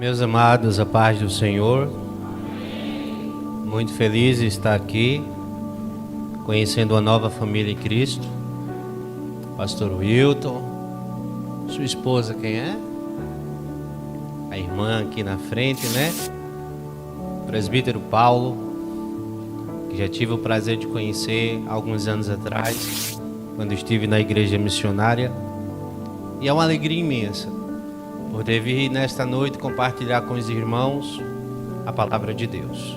Meus amados, a paz do Senhor. Muito feliz de estar aqui, conhecendo uma nova família em Cristo. Pastor Wilton, sua esposa quem é? A irmã aqui na frente, né? Presbítero Paulo, que já tive o prazer de conhecer alguns anos atrás, quando estive na igreja missionária. E é uma alegria imensa poder vir nesta noite compartilhar com os irmãos a palavra de Deus.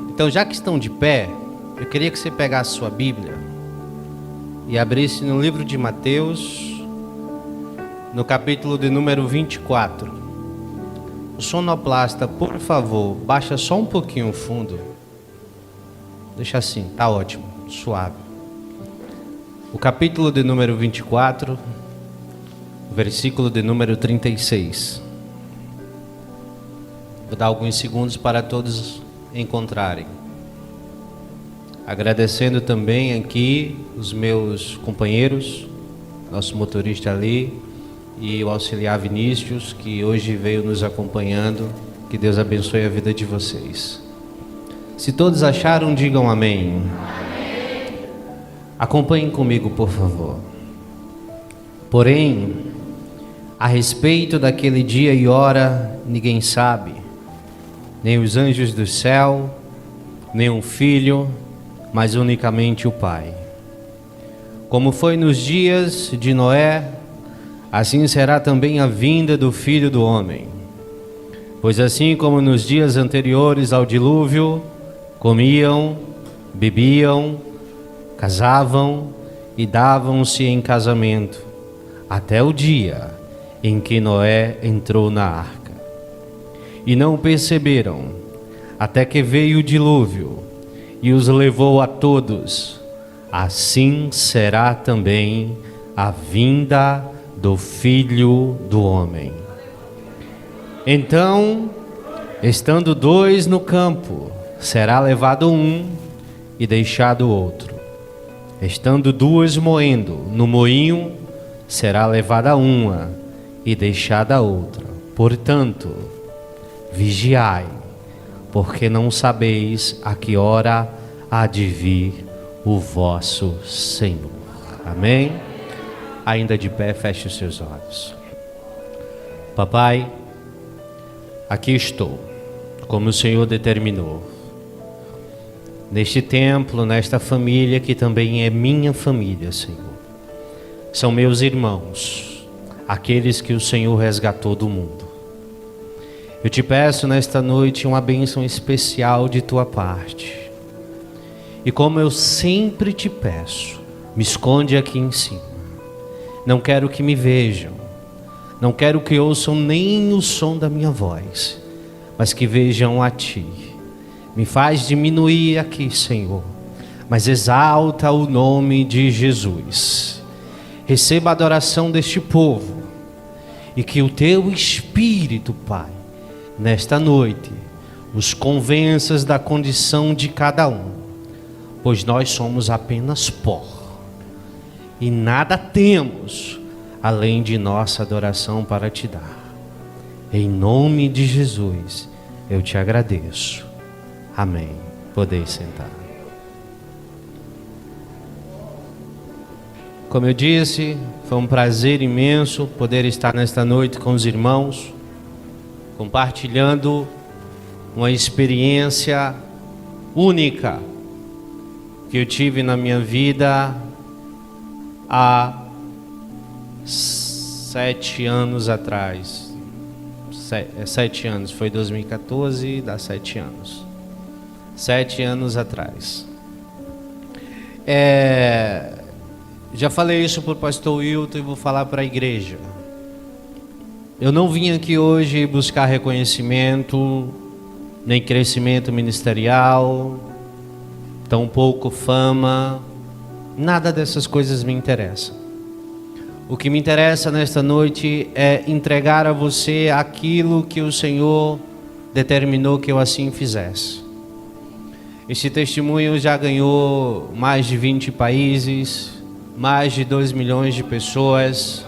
Então, já que estão de pé, eu queria que você pegasse sua Bíblia e abrisse no livro de Mateus, no capítulo de número 24. O sonoplasta, por favor, baixa só um pouquinho o fundo. Deixa assim, tá ótimo, suave. O capítulo de número 24, versículo de número 36. Vou dar alguns segundos para todos encontrarem. Agradecendo também aqui os meus companheiros, nosso motorista ali e o auxiliar Vinícius, que hoje veio nos acompanhando. Que Deus abençoe a vida de vocês. Se todos acharam, digam amém. Amém. Acompanhem comigo, por favor. Porém, a respeito daquele dia e hora, ninguém sabe, nem os anjos do céu, nem o Filho, mas unicamente o Pai. Como foi nos dias de Noé, assim será também a vinda do Filho do Homem. Pois assim como nos dias anteriores ao dilúvio, comiam, bebiam, casavam e davam-se em casamento, até o dia em que Noé entrou na arca. E não perceberam, até que veio o dilúvio e os levou a todos. Assim será também a vinda do Filho do Homem. Então, estando dois no campo, será levado um e deixado o outro. Estando duas moendo no moinho, será levada uma e deixada a outra. Portanto, vigiai, porque não sabeis a que hora há de vir o vosso Senhor. Amém? Ainda de pé, feche os seus olhos. Papai, aqui estou, como o Senhor determinou, neste templo, nesta família que também é minha família, Senhor. São meus irmãos, aqueles que o Senhor resgatou do mundo. Eu te peço nesta noite uma bênção especial de tua parte. E como eu sempre te peço, me esconde aqui em cima. Não quero que me vejam, não quero que ouçam nem o som da minha voz, mas que vejam a ti. Me faz diminuir aqui, Senhor, mas exalta o nome de Jesus. Receba a adoração deste povo e que o teu Espírito, Pai, nesta noite, os convenças da condição de cada um, pois nós somos apenas pó e nada temos além de nossa adoração para te dar. Em nome de Jesus, eu te agradeço. Amém. Podeis sentar. Como eu disse, foi um prazer imenso poder estar nesta noite com os irmãos, compartilhando uma experiência única que eu tive na minha vida há 7 anos atrás. 7 anos, foi 2014, dá 7 anos. 7 anos atrás. Já falei isso para o pastor Wilton e vou falar para a igreja. Eu não vim aqui hoje buscar reconhecimento, nem crescimento ministerial, tampouco fama, nada dessas coisas me interessa. O que me interessa nesta noite é entregar a você aquilo que o Senhor determinou que eu assim fizesse. Esse testemunho já ganhou mais de 20 países, mais de 2 milhões de pessoas,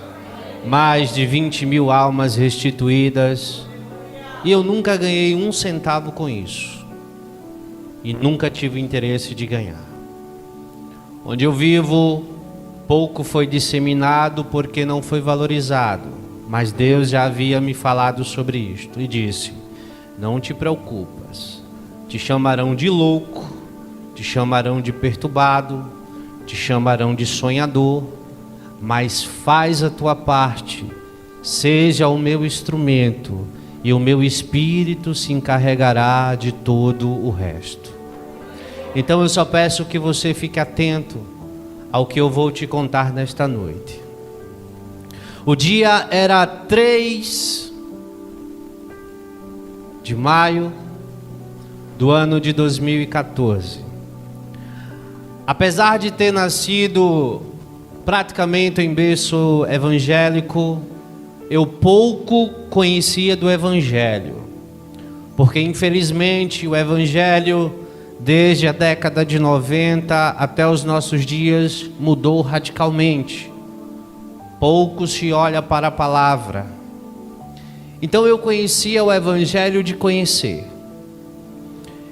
mais de 20 mil almas restituídas. E eu nunca ganhei um centavo com isso. E nunca tive interesse de ganhar. Onde eu vivo, pouco foi disseminado porque não foi valorizado. Mas Deus já havia me falado sobre isto e disse: não te preocupas, te chamarão de louco, te chamarão de perturbado, te chamarão de sonhador, mas faz a tua parte, seja o meu instrumento, e o meu Espírito se encarregará de todo o resto. Então eu só peço que você fique atento ao que eu vou te contar nesta noite. O dia era 3 de maio do ano de 2014. Apesar de ter nascido praticamente em berço evangélico, eu pouco conhecia do Evangelho, porque infelizmente o Evangelho, desde a década de 90 até os nossos dias, mudou radicalmente. Pouco se olha para a palavra. Então eu conhecia o Evangelho de conhecer.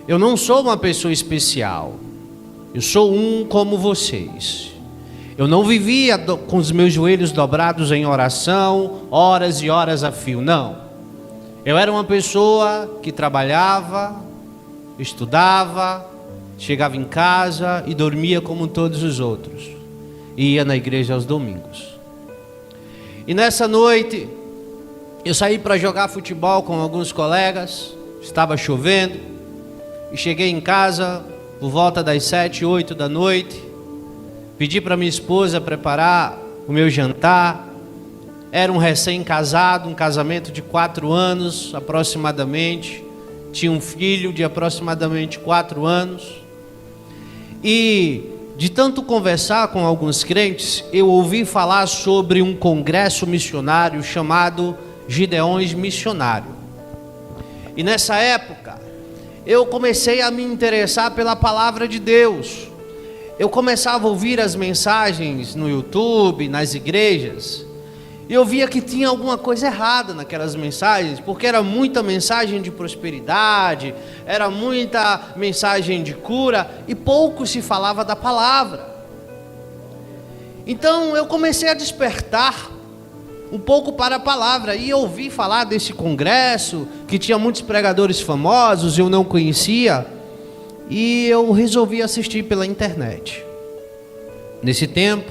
Eu não sou uma pessoa especial, eu sou um como vocês. Eu não vivia com os meus joelhos dobrados em oração, horas e horas a fio, não. Eu era uma pessoa que trabalhava, estudava, chegava em casa e dormia como todos os outros. E ia na igreja aos domingos. E nessa noite, eu saí para jogar futebol com alguns colegas, estava chovendo, e cheguei em casa por volta das 7, 8 da noite. Pedi para minha esposa preparar o meu jantar. Era um recém-casado, um casamento de 4 anos aproximadamente. Tinha um filho de aproximadamente 4 anos. E de tanto conversar com alguns crentes, eu ouvi falar sobre um congresso missionário chamado Gideões Missionário. E nessa época, eu comecei a me interessar pela palavra de Deus. Eu começava a ouvir as mensagens no YouTube, nas igrejas, e eu via que tinha alguma coisa errada naquelas mensagens, porque era muita mensagem de prosperidade, era muita mensagem de cura, e pouco se falava da palavra. Então eu comecei a despertar um pouco para a palavra, e ouvi falar desse congresso, que tinha muitos pregadores famosos, eu não conhecia, e eu resolvi assistir pela internet. Nesse tempo,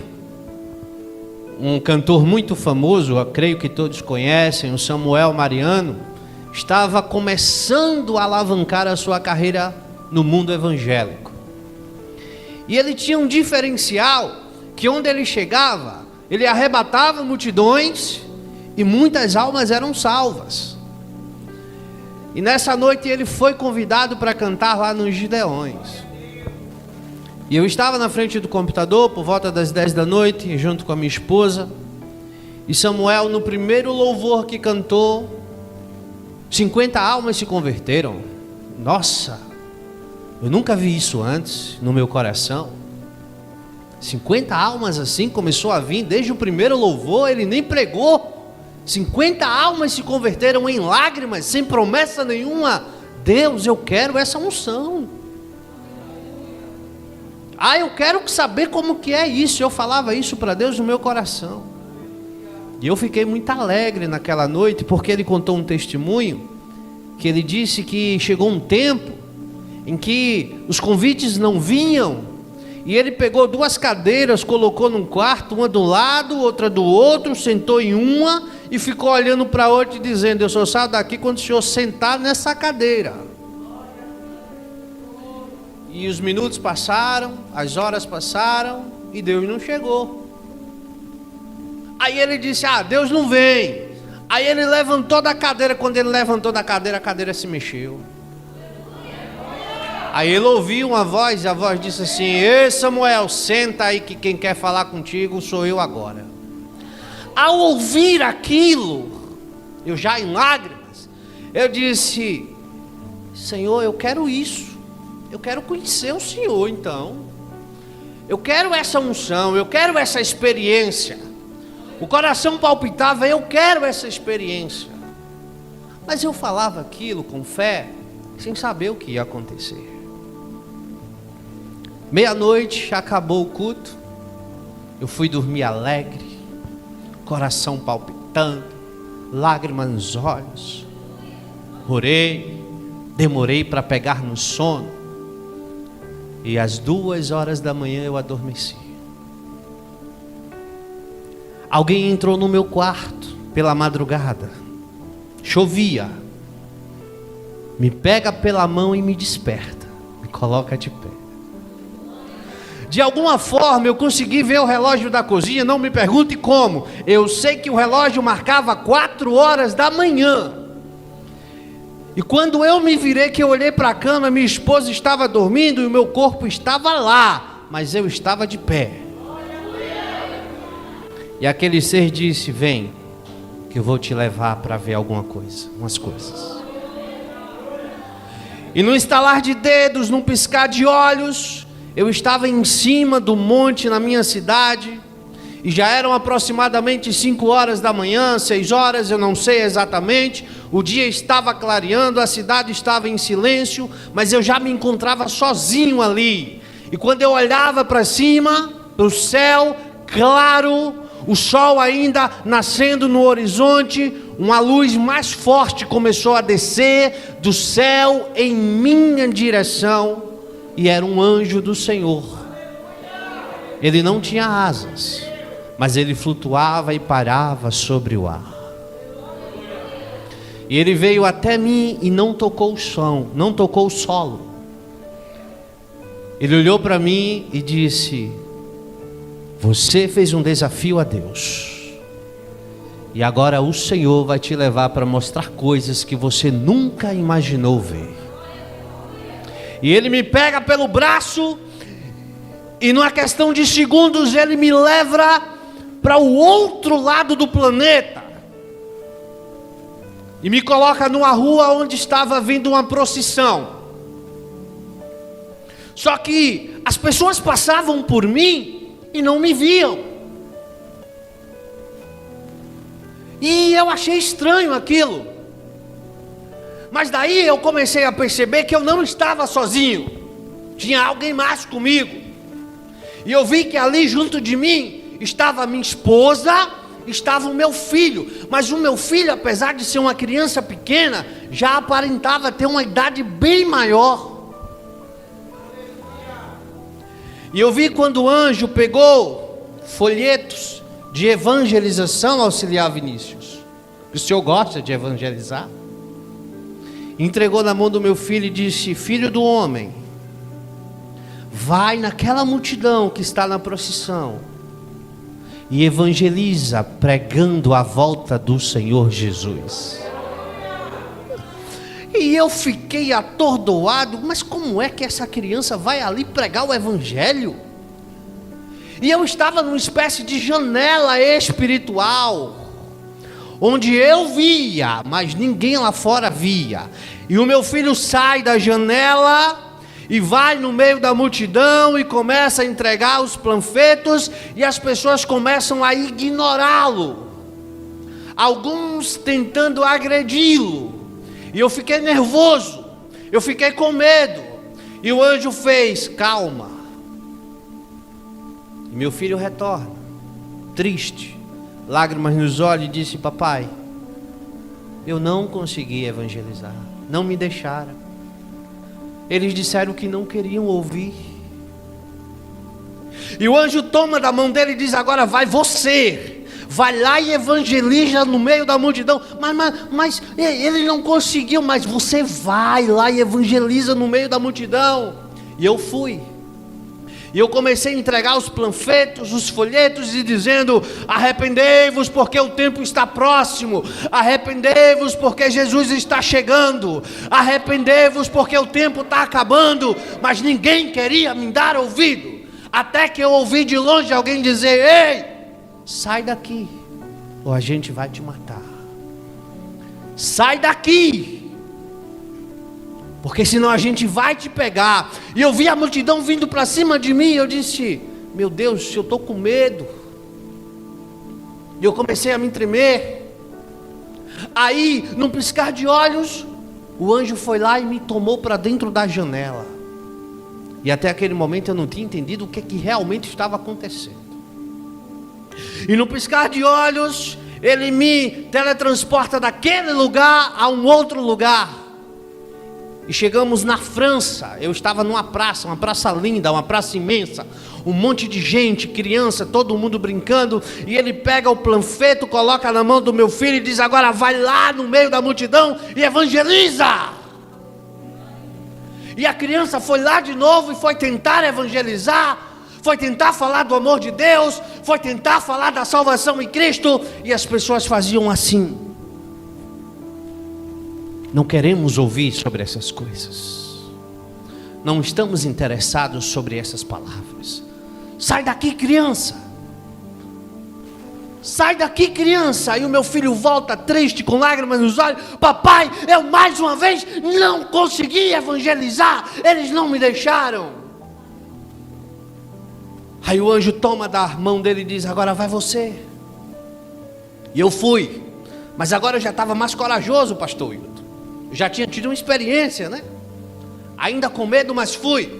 um cantor muito famoso, eu creio que todos conhecem, o Samuel Mariano, estava começando a alavancar a sua carreira no mundo evangélico. E ele tinha um diferencial, que onde ele chegava, ele arrebatava multidões e muitas almas eram salvas. E nessa noite ele foi convidado para cantar lá nos Gideões. E eu estava na frente do computador por volta das 10 da noite, junto com a minha esposa. E Samuel, no primeiro louvor que cantou, 50 almas se converteram. Nossa, eu nunca vi isso antes no meu coração. 50 almas assim começou a vir desde o primeiro louvor, ele nem pregou. 50 almas se converteram em lágrimas, sem promessa nenhuma. Deus, eu quero essa unção. Eu quero saber como que é isso. Eu falava isso para Deus no meu coração. E eu fiquei muito alegre naquela noite, porque ele contou um testemunho, que ele disse que chegou um tempo em que os convites não vinham, e ele pegou 2 cadeiras, colocou num quarto, uma do lado, outra do outro, sentou em uma e ficou olhando para a outra e dizendo: eu só saio daqui quando o senhor sentar nessa cadeira. E os minutos passaram, as horas passaram e Deus não chegou. Aí ele disse: Deus não vem. Aí ele levantou da cadeira. Quando ele levantou da cadeira, a cadeira se mexeu. Aí ele ouviu uma voz, e a voz disse assim: ei Samuel, senta aí que quem quer falar contigo sou eu agora. Ao ouvir aquilo, eu já em lágrimas, eu disse: Senhor, eu quero isso. Eu quero conhecer o Senhor então. Eu quero essa unção, eu quero essa experiência. O coração palpitava: eu quero essa experiência. Mas eu falava aquilo com fé, sem saber o que ia acontecer. Meia-noite, acabou o culto. Eu fui dormir alegre, coração palpitando, lágrimas nos olhos. Orei, demorei para pegar no sono. E às 2h da manhã eu adormeci. Alguém entrou no meu quarto pela madrugada. Chovia. Me pega pela mão e me desperta. Me coloca de pé. De alguma forma eu consegui ver o relógio da cozinha. Não me pergunte como. Eu sei que o relógio marcava 4h da manhã. E quando eu me virei, que eu olhei para a cama, minha esposa estava dormindo e o meu corpo estava lá, mas eu estava de pé. E aquele ser disse: vem, que eu vou te levar para ver alguma coisa, umas coisas. E no estalar de dedos, num piscar de olhos, eu estava em cima do monte na minha cidade, e já eram aproximadamente 5h da manhã, 6h, eu não sei exatamente. O dia estava clareando, a cidade estava em silêncio, mas eu já me encontrava sozinho ali. E quando eu olhava para cima, para o céu claro, o sol ainda nascendo no horizonte, uma luz mais forte começou a descer do céu em minha direção, e era um anjo do Senhor. Ele não tinha asas, mas ele flutuava e parava sobre o ar. E ele veio até mim e não tocou o chão, não tocou o solo. Ele olhou para mim e disse: você fez um desafio a Deus, e agora o Senhor vai te levar para mostrar coisas que você nunca imaginou ver. E ele me pega pelo braço, e numa questão de segundos ele me leva para o outro lado do planeta, e me coloca numa rua onde estava vindo uma procissão. Só que as pessoas passavam por mim e não me viam. E eu achei estranho aquilo. Mas daí eu comecei a perceber que eu não estava sozinho. Tinha alguém mais comigo. E eu vi que ali junto de mim estava minha esposa, estava o meu filho. Mas o meu filho, apesar de ser uma criança pequena, já aparentava ter uma idade bem maior. E eu vi quando o anjo pegou folhetos de evangelização auxiliar Vinícius. O senhor gosta de evangelizar? Entregou na mão do meu filho e disse: filho do homem, vai naquela multidão que está na procissão e evangeliza, pregando a volta do Senhor Jesus. E eu fiquei atordoado. Mas como é que essa criança vai ali pregar o evangelho? E eu estava numa espécie de janela espiritual, onde eu via, mas ninguém lá fora via. E o meu filho sai da janela e vai no meio da multidão e começa a entregar os panfletos, e as pessoas começam a ignorá-lo, alguns tentando agredi-lo. E eu fiquei nervoso, eu fiquei com medo. E o anjo fez: calma. E meu filho retorna, triste, lágrimas nos olhos, e disse: papai, eu não consegui evangelizar, não me deixaram. Eles disseram que não queriam ouvir. E o anjo toma da mão dele e diz: agora vai você. Vai lá e evangeliza no meio da multidão. Mas ele não conseguiu. Mas você vai lá e evangeliza no meio da multidão. E eu fui. E eu comecei a entregar os panfletos, os folhetos, e dizendo: arrependei-vos porque o tempo está próximo. Arrependei-vos porque Jesus está chegando. Arrependei-vos porque o tempo está acabando. Mas ninguém queria me dar ouvido. Até que eu ouvi de longe alguém dizer: ei, sai daqui, ou a gente vai te matar. Sai daqui, porque senão a gente vai te pegar. E eu vi a multidão vindo para cima de mim, e eu disse: meu Deus, eu estou com medo. E eu comecei a me tremer. Aí, num piscar de olhos, o anjo foi lá e me tomou para dentro da janela. E até aquele momento eu não tinha entendido o que realmente estava acontecendo. E no piscar de olhos, ele me teletransporta daquele lugar a um outro lugar. E chegamos na França. Eu estava numa praça, uma praça linda, uma praça imensa, um monte de gente, criança, todo mundo brincando. E ele pega o panfleto, coloca na mão do meu filho e diz: agora vai lá no meio da multidão e evangeliza. E a criança foi lá de novo e foi tentar evangelizar, foi tentar falar do amor de Deus, foi tentar falar da salvação em Cristo. E as pessoas faziam assim: não queremos ouvir sobre essas coisas, não estamos interessados sobre essas palavras. Sai daqui, criança, sai daqui, criança. E o meu filho volta triste, com lágrimas nos olhos: papai, eu mais uma vez não consegui evangelizar, eles não me deixaram. Aí o anjo toma da mão dele e diz: agora vai você. E eu fui, mas agora eu já estava mais corajoso, pastor Hilton. Eu já tinha tido uma experiência, né? Ainda com medo, mas fui.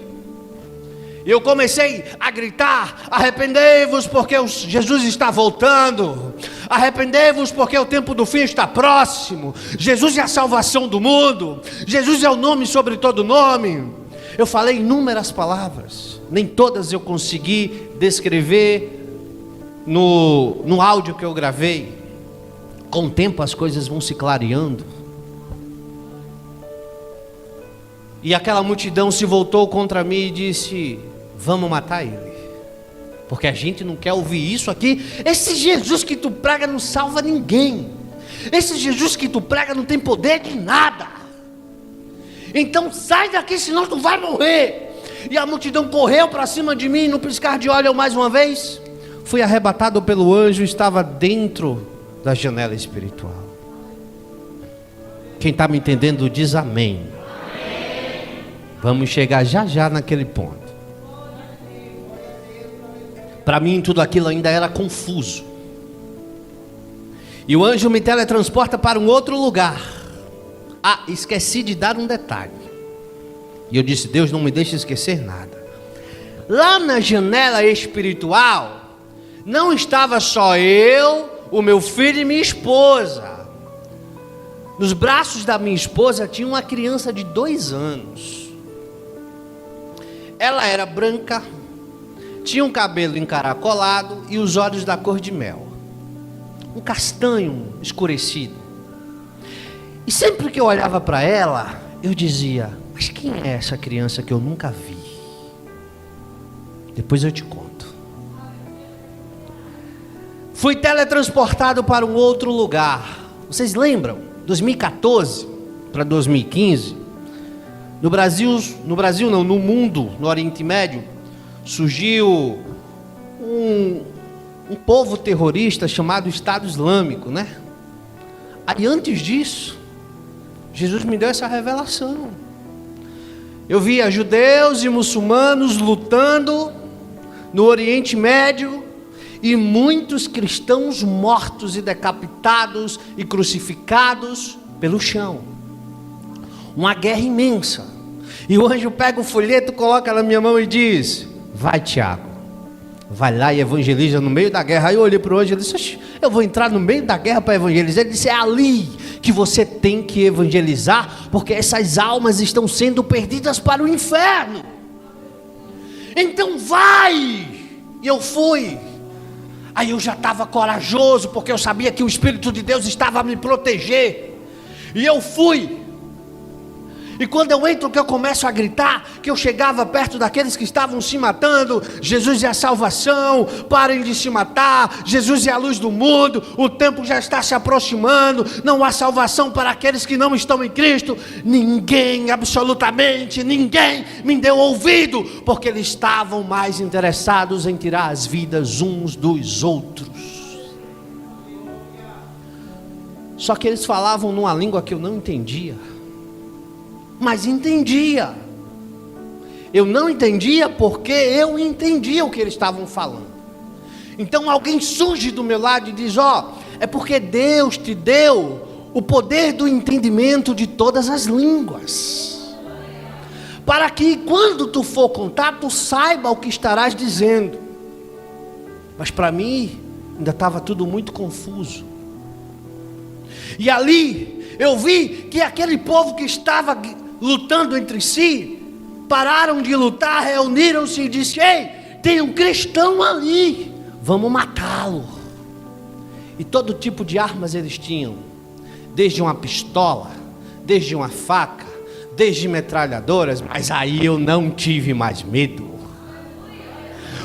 E eu comecei a gritar: arrependei-vos porque Jesus está voltando, arrependei-vos porque o tempo do fim está próximo, Jesus é a salvação do mundo, Jesus é o nome sobre todo nome. Eu falei inúmeras palavras, nem todas eu consegui descrever no áudio que eu gravei. Com o tempo as coisas vão se clareando. E aquela multidão se voltou contra mim e disse: vamos matar ele, porque a gente não quer ouvir isso aqui. Esse Jesus que tu prega não salva ninguém, esse Jesus que tu prega não tem poder de nada, então sai daqui, senão tu vai morrer. E a multidão correu para cima de mim. No piscar de olhos, eu mais uma vez fui arrebatado pelo anjo, estava dentro da janela espiritual. Quem está me entendendo diz amém. Vamos chegar já já naquele ponto. Para mim tudo aquilo ainda era confuso. E o anjo me teletransporta para um outro lugar. Ah, esqueci de dar um detalhe. E eu disse: Deus, não me deixe esquecer nada. Lá na janela espiritual não estava só eu, o meu filho e minha esposa. Nos braços da minha esposa tinha uma criança de 2 anos. Ela era branca, tinha um cabelo encaracolado e os olhos da cor de mel, um castanho escurecido. E sempre que eu olhava para ela, eu dizia: mas quem é essa criança que eu nunca vi? Depois eu te conto. Fui teletransportado para um outro lugar. Vocês lembram? 2014 para 2015, no Brasil não, no mundo, no Oriente Médio, surgiu um povo terrorista chamado Estado Islâmico, né? Aí antes disso, Jesus me deu essa revelação. Eu via judeus e muçulmanos lutando no Oriente Médio, e muitos cristãos mortos e decapitados e crucificados pelo chão. Uma guerra imensa. E o anjo pega o folheto, coloca na minha mão e diz: vai, Tiago, vai lá e evangeliza no meio da guerra. Aí eu olhei para o anjo e disse: eu vou entrar no meio da guerra para evangelizar? Ele disse: é ali que você tem que evangelizar, porque essas almas estão sendo perdidas para o inferno. Então vai. E eu fui. Aí eu já estava corajoso, porque eu sabia que o Espírito de Deus estava a me proteger. E eu fui. E quando eu entro, que eu começo a gritar, que eu chegava perto daqueles que estavam se matando: Jesus é a salvação, parem de se matar, Jesus é a luz do mundo, o tempo já está se aproximando, não há salvação para aqueles que não estão em Cristo. Ninguém, absolutamente ninguém me deu ouvido, porque eles estavam mais interessados em tirar as vidas uns dos outros. Só que eles falavam numa língua que eu não entendia, mas entendia. Eu não entendia porque eu entendia o que eles estavam falando. Então alguém surge do meu lado e diz: ó, é porque Deus te deu o poder do entendimento de todas as línguas, para que quando tu for contar, tu saiba o que estarás dizendo. Mas para mim, ainda estava tudo muito confuso. E ali, eu vi que aquele povo que estava lutando entre si, pararam de lutar, reuniram-se e disseram: ei, tem um cristão ali, vamos matá-lo. E todo tipo de armas eles tinham, desde uma pistola, desde uma faca, desde metralhadoras. Mas aí eu não tive mais medo,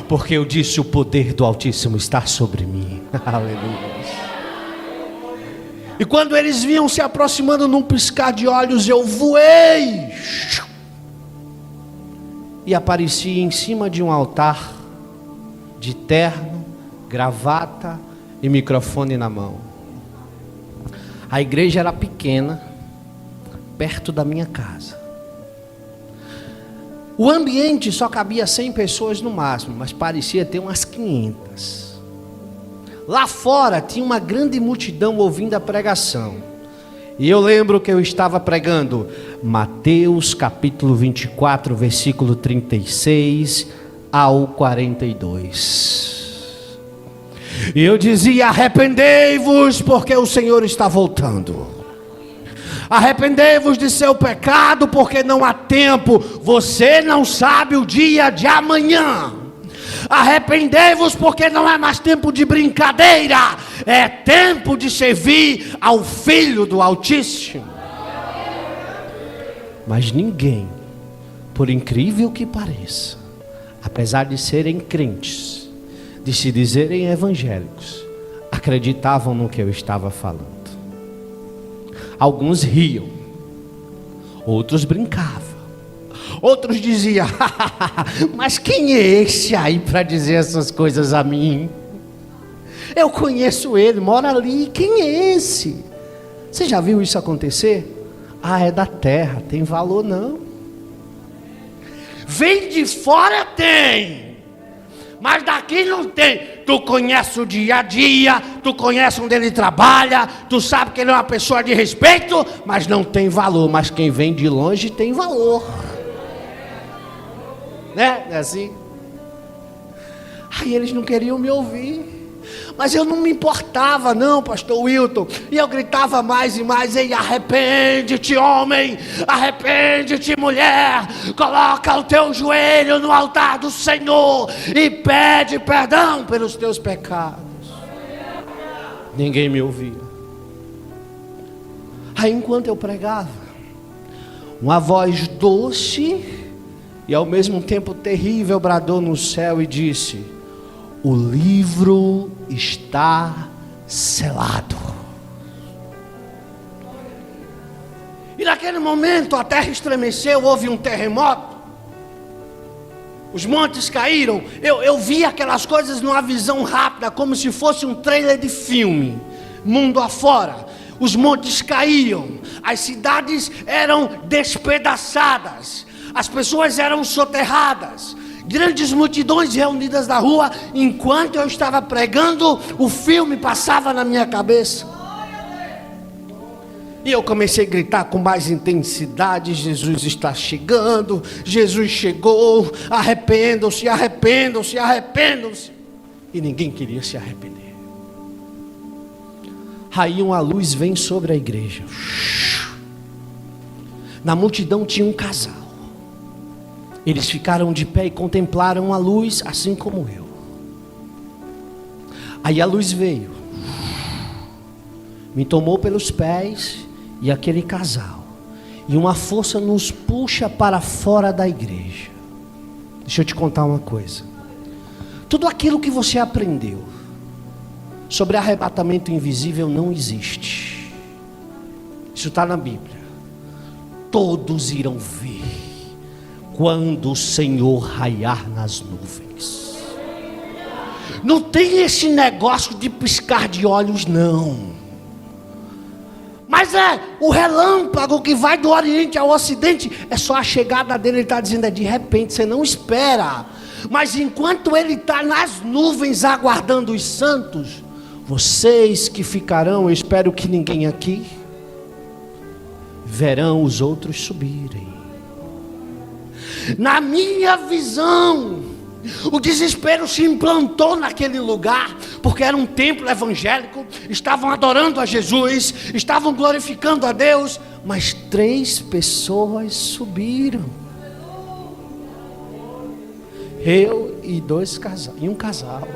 porque eu disse: o poder do Altíssimo está sobre mim. Aleluia. E quando eles vinham se aproximando num piscar de olhos, eu voei e apareci em cima de um altar, de terno, gravata e microfone na mão. A igreja era pequena, perto da minha casa. O ambiente só cabia 100 pessoas no máximo, mas parecia ter umas 500. Lá fora tinha uma grande multidão ouvindo a pregação. E eu lembro que eu estava pregando Mateus capítulo 24, versículo 36 ao 42. E eu dizia: arrependei-vos, porque o Senhor está voltando. Arrependei-vos de seu pecado, porque não há tempo. Você não sabe o dia de amanhã. Arrependei-vos, porque não é mais tempo de brincadeira, é tempo de servir ao Filho do Altíssimo. Mas ninguém, por incrível que pareça, apesar de serem crentes, de se dizerem evangélicos, acreditavam no que eu estava falando. Alguns riam, outros brincavam, outros diziam: mas quem é esse aí para dizer essas coisas a mim? Eu conheço ele, mora ali, quem é esse? Você já viu isso acontecer? Ah, é da terra, tem valor não. Vem de fora tem, mas daqui não tem. Tu conhece o dia a dia, tu conhece onde ele trabalha, tu sabe que ele é uma pessoa de respeito, mas não tem valor. Mas quem vem de longe tem valor. Né? É assim? Aí eles não queriam me ouvir. Mas eu não me importava não, pastor Wilton. E eu gritava mais e mais: ei, arrepende-te, homem, arrepende-te, mulher. Coloca o teu joelho no altar do Senhor e pede perdão pelos teus pecados. Ninguém me ouvia. Aí enquanto eu pregava, uma voz doce e ao mesmo tempo terrível bradou no céu e disse: o livro está selado. E naquele momento a terra estremeceu, houve um terremoto, os montes caíram. Eu vi aquelas coisas numa visão rápida, como se fosse um trailer de filme, mundo afora. Os montes caíam, as cidades eram despedaçadas, as pessoas eram soterradas, grandes multidões reunidas na rua. Enquanto eu estava pregando, o filme passava na minha cabeça. E eu comecei a gritar com mais intensidade: Jesus está chegando, Jesus chegou, arrependam-se, arrependam-se, arrependam-se. E ninguém queria se arrepender. Aí uma luz vem sobre a igreja. Na multidão tinha um casal. Eles ficaram de pé e contemplaram a luz, assim como eu. Aí a luz veio, me tomou pelos pés e aquele casal, e uma força nos puxa para fora da igreja. Deixa eu te contar uma coisa. Tudo aquilo que você aprendeu sobre arrebatamento invisível não existe. Isso está na Bíblia. Todos irão ver quando o Senhor raiar nas nuvens. Não tem esse negócio de piscar de olhos não. Mas é o relâmpago que vai do Oriente ao Ocidente. É só a chegada dele. Ele está dizendo: é de repente, você não espera. Mas enquanto ele está nas nuvens aguardando os santos, vocês que ficarão, eu espero que ninguém aqui, verão os outros subirem. Na minha visão, o desespero se implantou naquele lugar, porque era um templo evangélico, estavam adorando a Jesus, estavam glorificando a Deus, mas 3 pessoas subiram. Eu e um casal.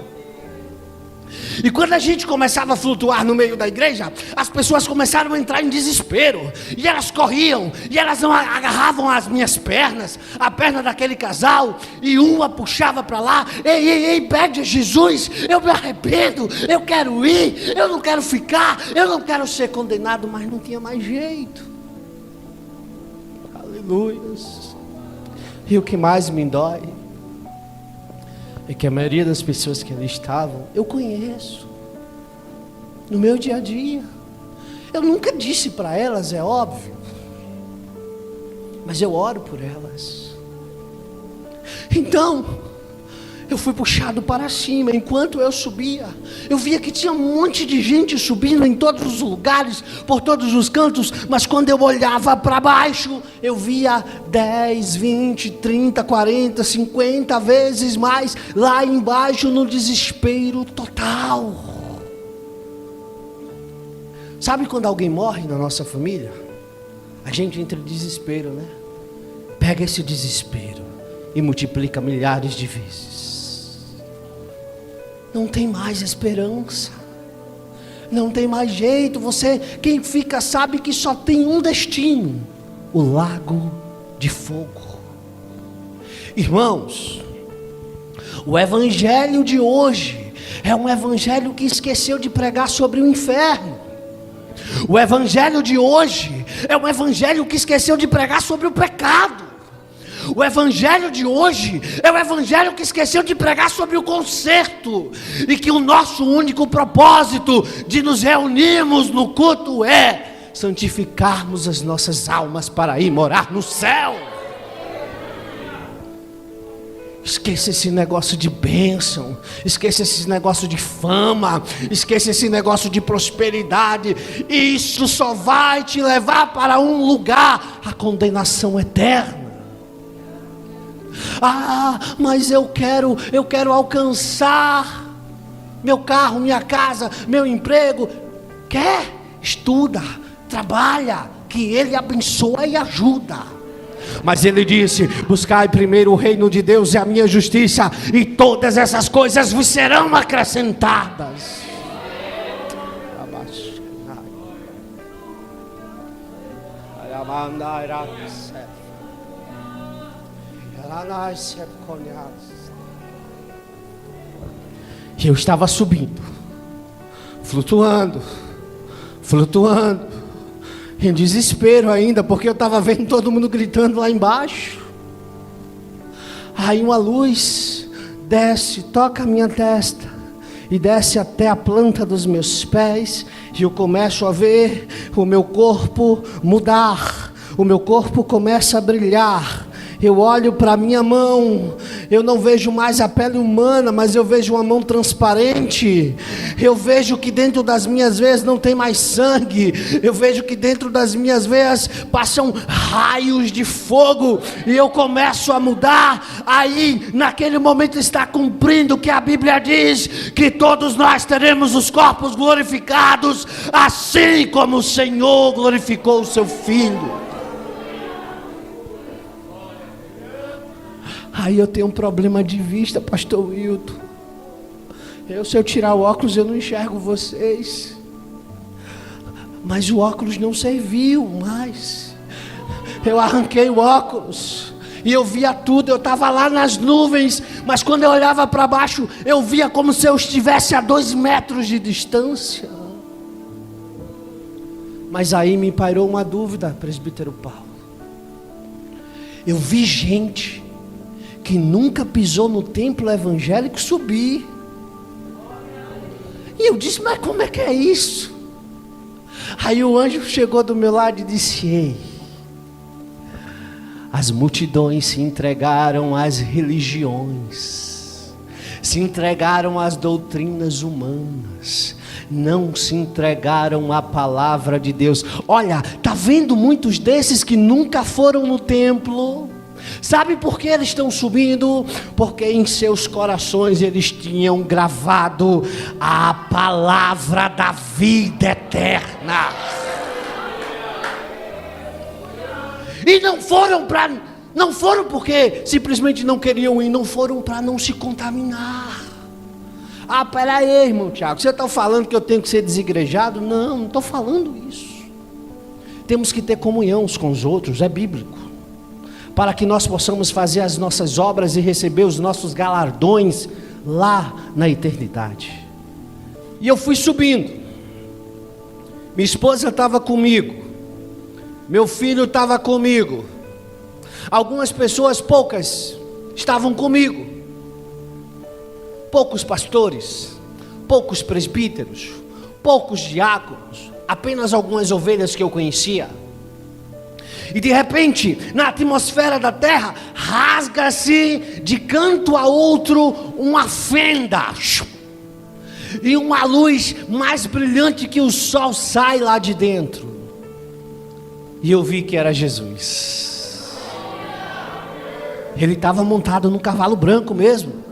E quando a gente começava a flutuar no meio da igreja, as pessoas começaram a entrar em desespero. E elas corriam, e elas agarravam as minhas pernas, a perna daquele casal, e uma puxava para lá. Ei, pede a Jesus, eu me arrependo, eu quero ir, eu não quero ficar, eu não quero ser condenado, mas não tinha mais jeito. Aleluia. E o que mais me dói é que a maioria das pessoas que ali estavam, eu conheço, no meu dia a dia. Eu nunca disse para elas, é óbvio, mas eu oro por elas. Então, eu fui puxado para cima. Enquanto eu subia, eu via que tinha um monte de gente subindo em todos os lugares, por todos os cantos. Mas quando eu olhava para baixo, eu via 10, 20, 30, 40, 50 vezes mais lá embaixo, no desespero total. Sabe quando alguém morre na nossa família? A gente entra em desespero, né? Pega esse desespero e multiplica milhares de vezes. Não tem mais esperança, não tem mais jeito. Quem fica sabe que só tem um destino: o lago de fogo. Irmãos, o evangelho de hoje é um evangelho que esqueceu de pregar sobre o inferno. O evangelho de hoje é um evangelho que esqueceu de pregar sobre o pecado. O evangelho de hoje é o evangelho que esqueceu de pregar sobre o conserto, e que o nosso único propósito de nos reunirmos no culto é santificarmos as nossas almas para ir morar no céu. Esqueça esse negócio de bênção, esqueça esse negócio de fama, esqueça esse negócio de prosperidade. Isso só vai te levar para um lugar: a condenação eterna. Mas eu quero alcançar meu carro, minha casa, meu emprego. Quer? Estuda, trabalha, que Ele abençoa e ajuda. Mas Ele disse: buscai primeiro o reino de Deus e a minha justiça, e todas essas coisas vos serão acrescentadas. E eu estava subindo, flutuando, em desespero ainda, porque eu estava vendo todo mundo gritando lá embaixo. Aí uma luz desce, toca a minha testa e desce até a planta dos meus pés, e eu começo a ver o meu corpo mudar, o meu corpo começa a brilhar. Eu olho para a minha mão, eu não vejo mais a pele humana, mas eu vejo uma mão transparente. Eu vejo que dentro das minhas veias não tem mais sangue. Eu vejo que dentro das minhas veias passam raios de fogo, e eu começo a mudar. Aí, naquele momento, está cumprindo o que a Bíblia diz, que todos nós teremos os corpos glorificados, assim como o Senhor glorificou o seu Filho. Aí eu tenho um problema de vista, pastor Wilton. Se eu tirar o óculos, eu não enxergo vocês. Mas o óculos não serviu mais. Eu arranquei o óculos e eu via tudo. Eu estava lá nas nuvens, mas quando eu olhava para baixo, eu via como se eu estivesse a 2 metros de distância. Mas aí me pairou uma dúvida, presbítero Paulo. Eu vi gente que nunca pisou no templo evangélico subir. E eu disse: mas como é que é isso? Aí o anjo chegou do meu lado e disse: ei, as multidões se entregaram às religiões, se entregaram às doutrinas humanas, não se entregaram à palavra de Deus. Olha, tá vendo muitos desses que nunca foram no templo? Sabe por que eles estão subindo? Porque em seus corações eles tinham gravado a palavra da vida eterna. E não foram porque simplesmente não queriam ir, não foram para não se contaminar. Ah, peraí, irmão Tiago, você está falando que eu tenho que ser desigrejado? Não estou falando isso. Temos que ter comunhão uns com os outros, é bíblico, para que nós possamos fazer as nossas obras e receber os nossos galardões lá na eternidade. E eu fui subindo, minha esposa estava comigo, meu filho estava comigo, algumas pessoas, poucas, estavam comigo, poucos pastores, poucos presbíteros, poucos diáconos, apenas algumas ovelhas que eu conhecia. E de repente, na atmosfera da terra, rasga-se de canto a outro uma fenda, e uma luz mais brilhante que o sol sai lá de dentro. E eu vi que era Jesus. Ele estava montado num cavalo branco mesmo.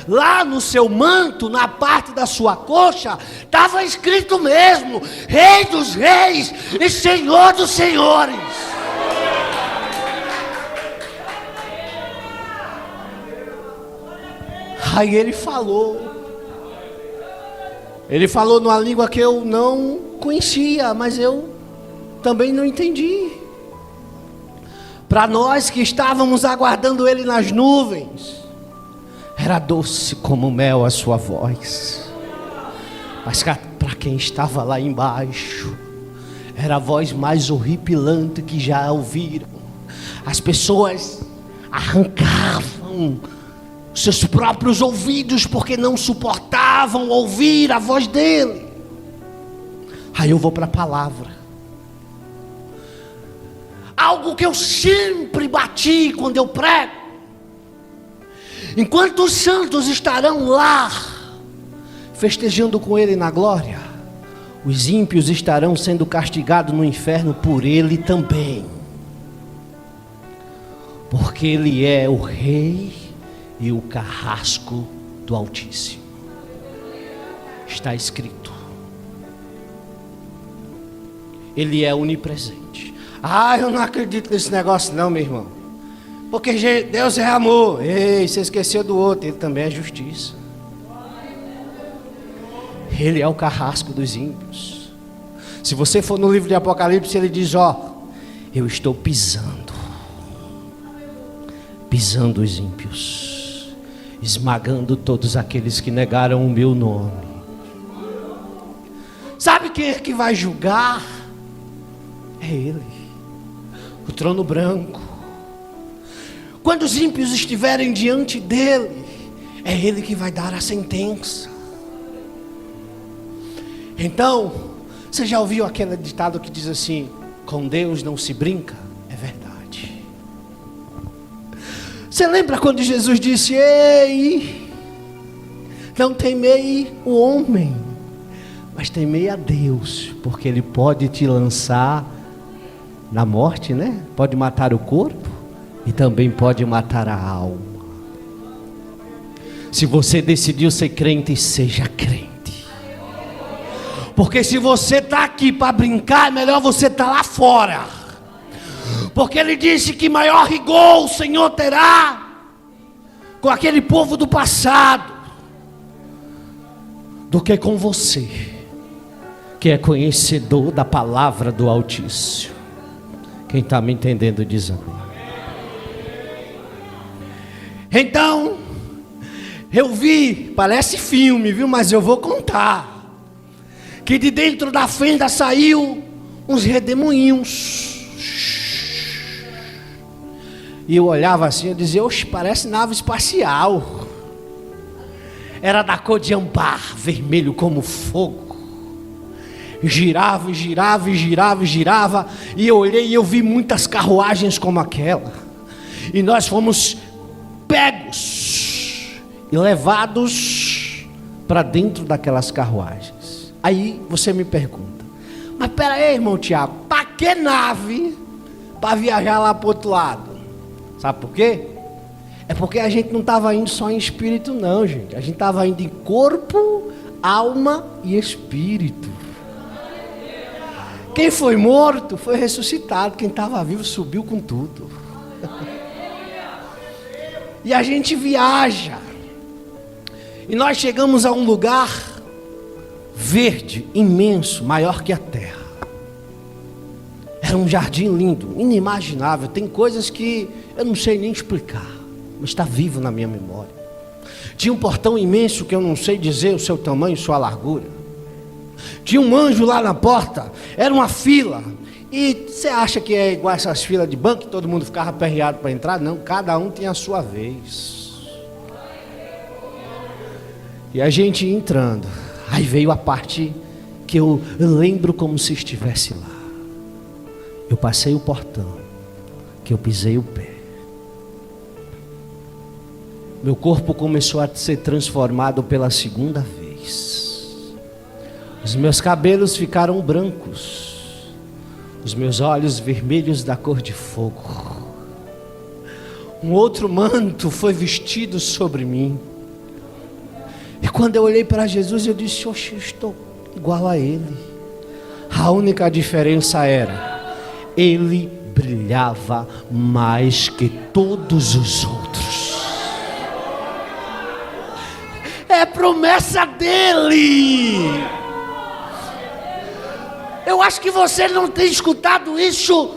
Lá no seu manto, na parte da sua coxa, estava escrito mesmo: Rei dos Reis e Senhor dos Senhores. Aí ele falou numa língua que eu não conhecia, mas eu também não entendi. Para nós que estávamos aguardando ele nas nuvens, era doce como mel a sua voz. Mas para quem estava lá embaixo, era a voz mais horripilante que já ouviram. As pessoas arrancavam seus próprios ouvidos porque não suportavam ouvir a voz dele. Aí eu vou para a palavra. Algo que eu sempre bati quando eu prego: enquanto os santos estarão lá festejando com ele na glória, os ímpios estarão sendo castigados no inferno por ele também. Porque ele é o rei e o carrasco do Altíssimo. Está escrito. Ele é onipresente. Ah, eu não acredito nesse negócio não, meu irmão. Porque Deus é amor. Ei, você esqueceu do outro. Ele também é justiça. Ele é o carrasco dos ímpios. Se você for no livro de Apocalipse, ele diz: eu estou pisando os ímpios, esmagando todos aqueles que negaram o meu nome. Sabe quem é que vai julgar? É ele, o trono branco. Quando os ímpios estiverem diante dele, é ele que vai dar a sentença. Então, você já ouviu aquele ditado que diz assim: com Deus não se brinca? É verdade. Você lembra quando Jesus disse: ei, não temei o homem, mas temei a Deus, porque ele pode te lançar na morte, né? Pode matar o corpo e também pode matar a alma. Se você decidiu ser crente, seja crente. Porque se você está aqui para brincar, é melhor você estar lá fora. Porque ele disse que maior rigor o Senhor terá com aquele povo do passado do que com você, que é conhecedor da palavra do Altíssimo. Quem está me entendendo diz amém. Então, eu vi, parece filme, viu? Mas eu vou contar, que de dentro da fenda saiu uns redemoinhos. E eu olhava assim, eu dizia: oxe, parece nave espacial. Era da cor de âmbar, vermelho como fogo. Girava, girava, girava, girava. E eu olhei e eu vi muitas carruagens como aquela. E nós fomos pegos e levados para dentro daquelas carruagens. Aí você me pergunta: mas pera aí, irmão Tiago, para que nave para viajar lá para o outro lado? Sabe por quê? É porque a gente não estava indo só em espírito não, gente. A gente estava indo em corpo, alma e espírito. Quem foi morto foi ressuscitado. Quem estava vivo subiu com tudo. E a gente viaja. E nós chegamos a um lugar verde, imenso, maior que a terra. Era um jardim lindo, inimaginável. Tem coisas que eu não sei nem explicar, mas está vivo na minha memória. Tinha um portão imenso que eu não sei dizer o seu tamanho, sua largura. Tinha um anjo lá na porta, era uma fila. E você acha que é igual essas filas de banco, que todo mundo ficava aperreado para entrar? Não, cada um tem a sua vez. E a gente ia entrando. Aí veio a parte que eu lembro como se estivesse lá. Eu passei o portão, que eu pisei o pé. Meu corpo começou a ser transformado pela segunda vez. Os meus cabelos ficaram brancos. Os meus olhos vermelhos da cor de fogo. Um outro manto foi vestido sobre mim. E quando eu olhei para Jesus, eu disse: oxe, eu estou igual a Ele. A única diferença era: Ele brilhava mais que todos os outros. É promessa dEle. Eu acho que você não tem escutado isso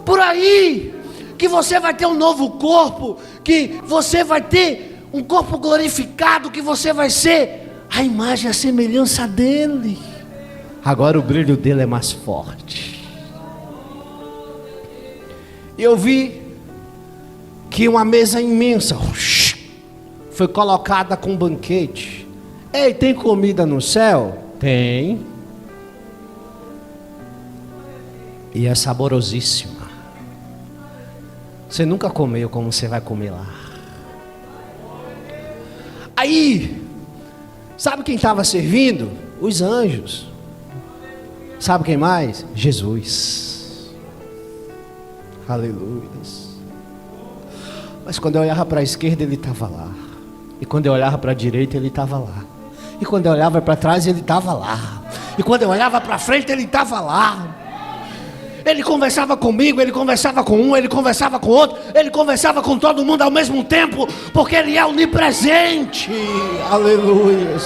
por aí, que você vai ter um novo corpo, que você vai ter um corpo glorificado, que você vai ser a imagem e a semelhança dele. Agora o brilho dele é mais forte. E eu vi que uma mesa imensa foi colocada com banquete. Ei, tem comida no céu? Tem. E é saborosíssima. Você nunca comeu como você vai comer lá. Aí, sabe quem estava servindo? Os anjos. Sabe quem mais? Jesus. Aleluia. Mas quando eu olhava para a esquerda, ele estava lá. E quando eu olhava para a direita, ele estava lá. E quando eu olhava para trás, ele estava lá. E quando eu olhava para frente, ele estava lá. Ele conversava comigo, ele conversava com um, ele conversava com outro, ele conversava com todo mundo ao mesmo tempo, porque ele é onipresente. Aleluia.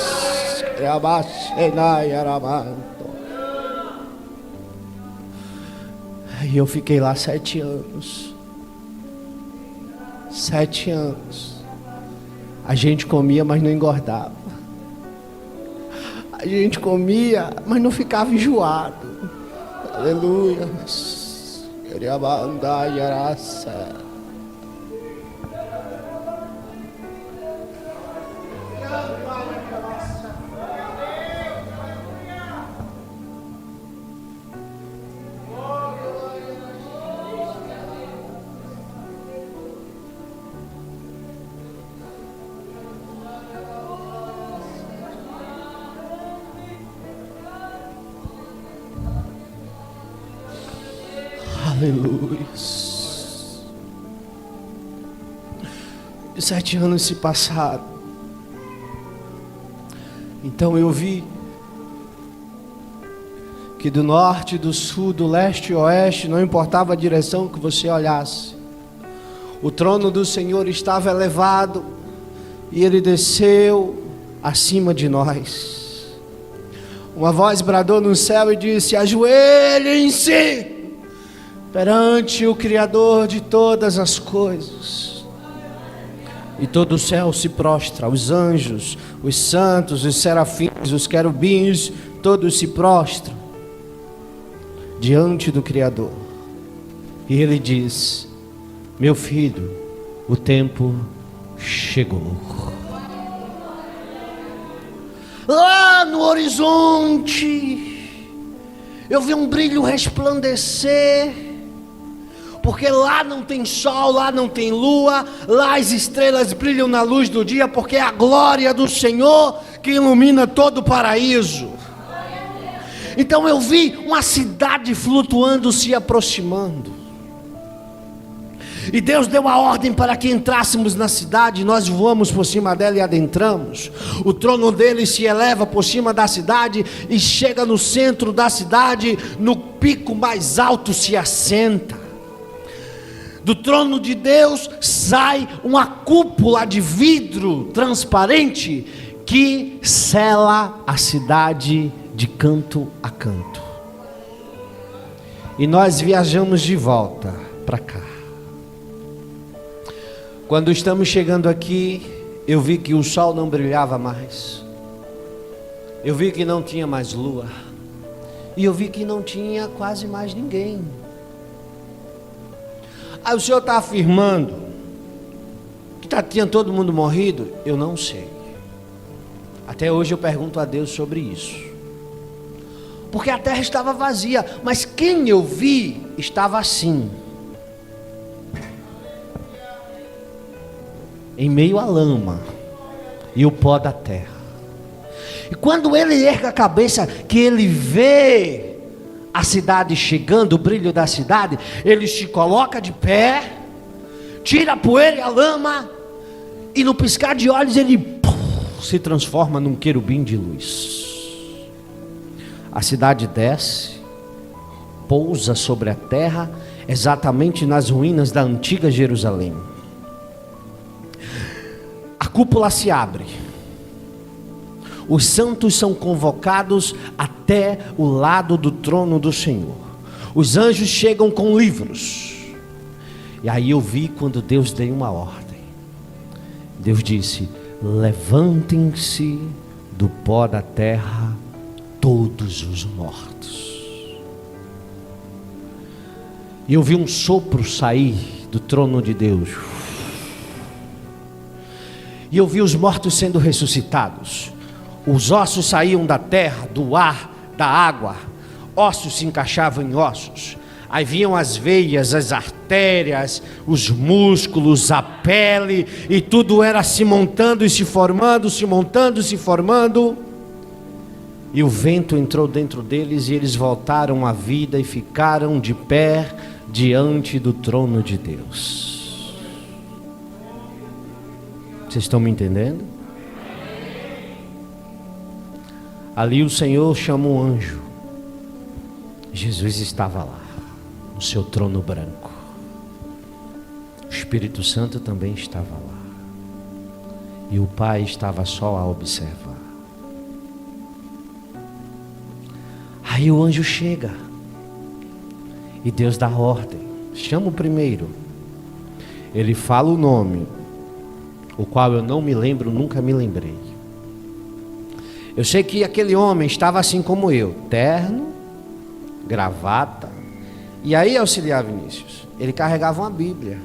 E eu fiquei lá 7 anos. 7 anos. A gente comia, mas não engordava. A gente comia, mas não ficava enjoado. Aleluia. Queria andar e araça. Aleluia. E 7 anos se passaram. Então eu vi que do norte, do sul, do leste e oeste, não importava a direção que você olhasse, o trono do Senhor estava elevado e Ele desceu acima de nós. Uma voz bradou no céu e disse: ajoelhem-se perante o Criador de todas as coisas. E todo o céu se prostra, os anjos, os santos, os serafins, os querubins, todos se prostram diante do Criador. E ele diz: meu filho, o tempo chegou. Lá no horizonte eu vi um brilho resplandecer, porque lá não tem sol, lá não tem lua, lá as estrelas brilham na luz do dia, porque é a glória do Senhor que ilumina todo o paraíso. Então eu vi uma cidade flutuando, se aproximando. E Deus deu a ordem para que entrássemos na cidade. Nós voamos por cima dela e adentramos. O trono dele se eleva por cima da cidade e chega no centro da cidade. No pico mais alto se assenta. Do trono de Deus sai uma cúpula de vidro transparente que sela a cidade de canto a canto. E nós viajamos de volta para cá. Quando estamos chegando aqui, eu vi que o sol não brilhava mais. Eu vi que não tinha mais lua. E eu vi que não tinha quase mais ninguém. Aí o Senhor está afirmando que tinha todo mundo morrido? Eu não sei. Até hoje eu pergunto a Deus sobre isso. Porque a terra estava vazia, mas quem eu vi estava assim, em meio à lama e o pó da terra. E quando ele ergue a cabeça, que ele vê a cidade chegando, o brilho da cidade, ele se coloca de pé, tira a poeira e a lama, e no piscar de olhos ele se transforma num querubim de luz. A cidade desce, pousa sobre a terra, exatamente nas ruínas da antiga Jerusalém. A cúpula se abre. Os santos são convocados até o lado do trono do Senhor. Os anjos chegam com livros. E aí eu vi quando Deus deu uma ordem. Deus disse: levantem-se do pó da terra todos os mortos. E eu vi um sopro sair do trono de Deus. E eu vi os mortos sendo ressuscitados. Os ossos saíam da terra, do ar, da água. Ossos se encaixavam em ossos. Aí vinham as veias, as artérias, os músculos, a pele. E tudo era se montando e se formando, se montando e se formando. E o vento entrou dentro deles e eles voltaram à vida e ficaram de pé diante do trono de Deus. Vocês estão me entendendo? Ali o Senhor chama um anjo. Jesus estava lá, no seu trono branco. O Espírito Santo também estava lá. E o Pai estava só a observar. Aí o anjo chega. E Deus dá ordem. Chama o primeiro. Ele fala o nome, o qual eu não me lembro, nunca me lembrei. Eu sei que aquele homem estava assim como eu, terno, gravata. E aí, auxiliar Vinícius, ele carregava uma Bíblia.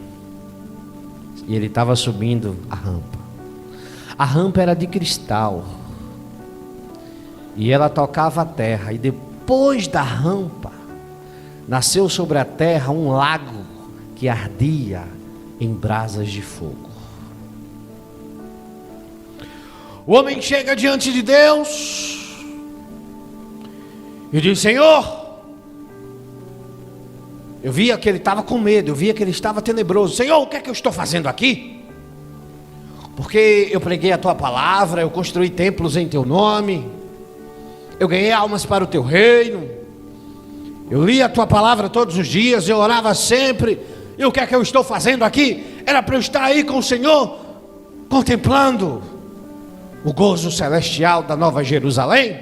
E ele estava subindo a rampa. A rampa era de cristal. E ela tocava a terra. E depois da rampa, nasceu sobre a terra um lago que ardia em brasas de fogo. O homem chega diante de Deus e diz: Senhor, eu via que ele estava com medo, eu via que ele estava tenebroso. Senhor, o que é que eu estou fazendo aqui? Porque eu preguei a tua palavra, eu construí templos em teu nome, eu ganhei almas para o teu reino, eu li a tua palavra todos os dias, eu orava sempre. E o que é que eu estou fazendo aqui? Era para eu estar aí com o Senhor, contemplando o gozo celestial da Nova Jerusalém.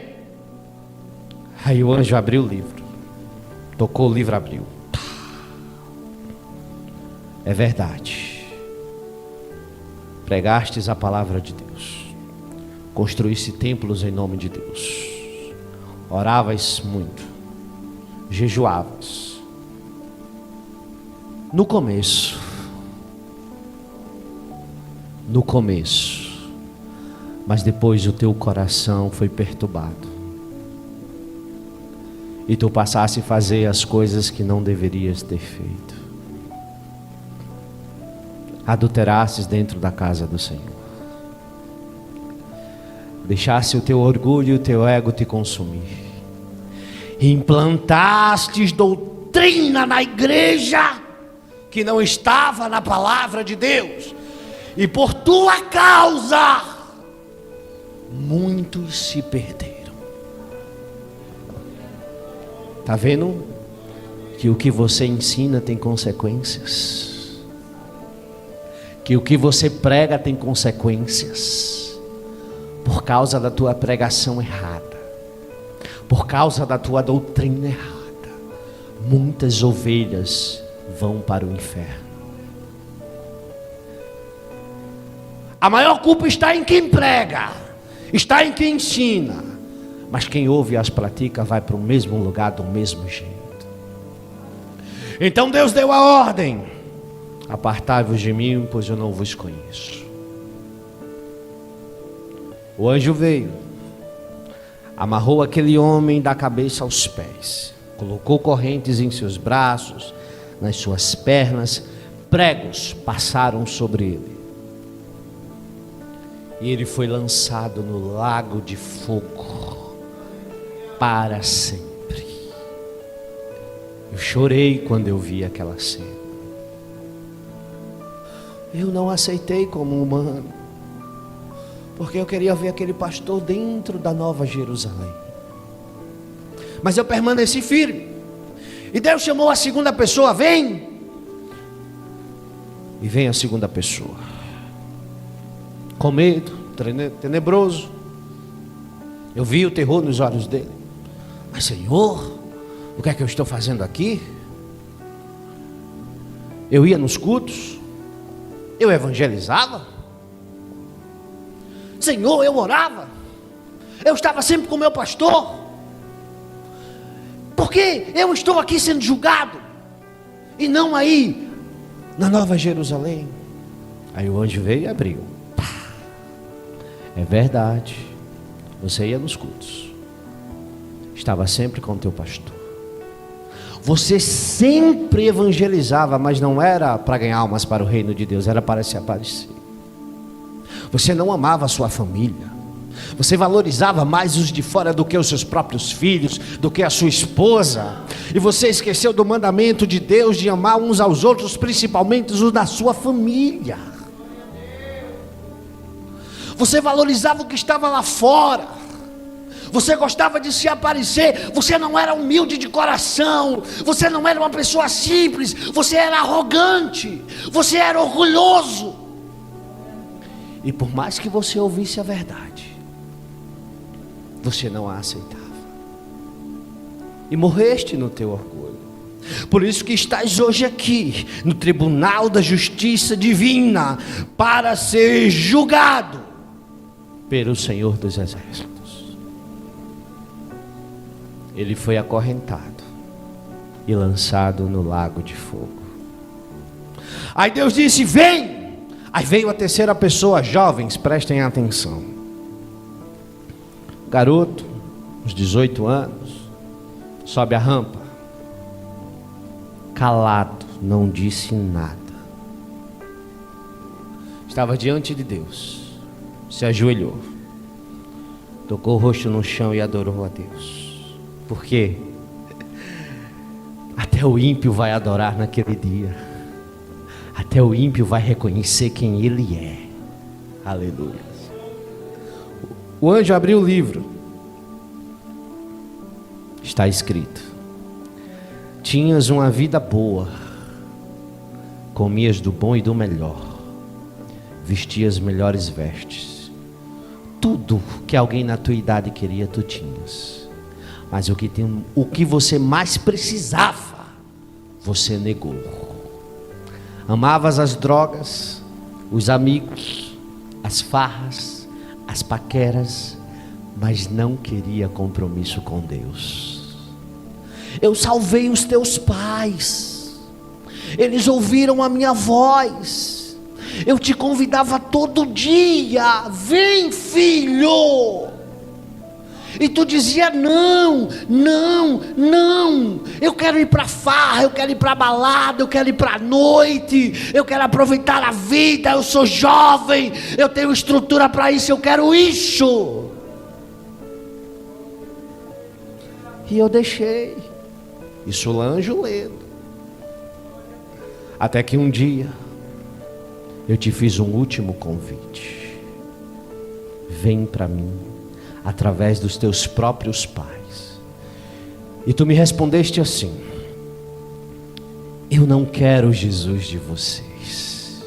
Aí o anjo abriu o livro, tocou o livro, abriu. É verdade, pregastes a palavra de Deus, construísse templos em nome de Deus, oravas muito, jejuavas. No começo, mas depois o teu coração foi perturbado, e tu passaste a fazer as coisas que não deverias ter feito. Adulterastes dentro da casa do Senhor. deixasse o teu orgulho e o teu ego te consumir. Implantastes doutrina na igreja que não estava na palavra de Deus, e por tua causa muitos se perderam. Está vendo que o que você ensina tem consequências? Que o que você prega tem consequências? Por causa da tua pregação errada, por causa da tua doutrina errada, muitas ovelhas vão para o inferno. A maior culpa está em quem prega, está em quem ensina, mas quem ouve e as pratica vai para o mesmo lugar do mesmo jeito. Então Deus deu a ordem: apartai-vos de mim, pois eu não vos conheço. O anjo veio, amarrou aquele homem da cabeça aos pés, colocou correntes em seus braços, nas suas pernas, pregos passaram sobre ele, e ele foi lançado no lago de fogo para sempre. Eu chorei quando eu vi aquela cena. Eu não aceitei como humano, porque eu queria ver aquele pastor dentro da Nova Jerusalém. Mas eu permaneci firme. E Deus chamou a segunda pessoa: vem. E vem a segunda pessoa, com medo, tenebroso. Eu vi o terror nos olhos dele. Mas Senhor, o que é que eu estou fazendo aqui? Eu ia nos cultos, eu evangelizava, Senhor, eu orava, eu estava sempre com o meu pastor. Por que eu estou aqui sendo julgado e não aí na Nova Jerusalém? Aí o anjo veio e abriu. É verdade, você ia nos cultos, estava sempre com o teu pastor, você sempre evangelizava, mas não era para ganhar almas para o reino de Deus, era para se aparecer. Você não amava a sua família, você valorizava mais os de fora do que os seus próprios filhos, do que a sua esposa, e você esqueceu do mandamento de Deus de amar uns aos outros, principalmente os da sua família. Você valorizava o que estava lá fora, você gostava de se aparecer, você não era humilde de coração, você não era uma pessoa simples, você era arrogante, você era orgulhoso. E por mais que você ouvisse a verdade, você não a aceitava, e morreste no teu orgulho. Por isso que estás hoje aqui, no tribunal da justiça divina, para ser julgado pelo Senhor dos Exércitos. Ele foi acorrentado e lançado no lago de fogo. Aí Deus disse: vem. Aí veio a terceira pessoa. Jovens, prestem atenção. Garoto, uns 18 anos, sobe a rampa, calado, não disse nada. Estava diante de Deus, se ajoelhou, tocou o rosto no chão e adorou a Deus. Por quê? Até o ímpio vai adorar naquele dia, até o ímpio vai reconhecer quem ele é. Aleluia. O anjo abriu o livro, está escrito: tinhas uma vida boa, comias do bom e do melhor, vestias melhores vestes, tudo que alguém na tua idade queria tu tinhas. Mas o que você mais precisava, você negou. Amavas as drogas, os amigos, as farras, as paqueras, mas não queria compromisso com Deus. Eu salvei os teus pais, eles ouviram a minha voz, eu te convidava todo dia: vem filho. E tu dizia: não, não, não, eu quero ir para farra, eu quero ir para balada, eu quero ir para noite, eu quero aproveitar a vida, eu sou jovem, eu tenho estrutura para isso, eu quero isso. E eu deixei. E Solange lendo. Até que um dia eu te fiz um último convite. Vem para mim, através dos teus próprios pais. E tu me respondeste assim: eu não quero o Jesus de vocês.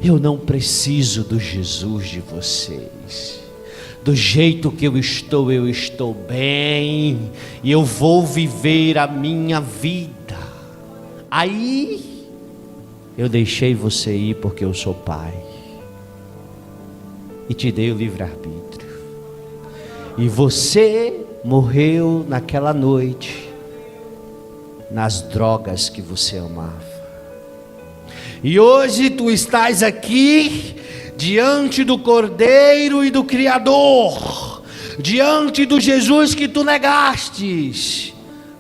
Eu não preciso do Jesus de vocês. Do jeito que eu estou bem. E eu vou viver a minha vida. Aí eu deixei você ir porque eu sou pai. E te dei o livre-arbítrio. E você morreu naquela noite nas drogas que você amava. E hoje tu estás aqui diante do Cordeiro e do Criador, diante do Jesus que tu negastes,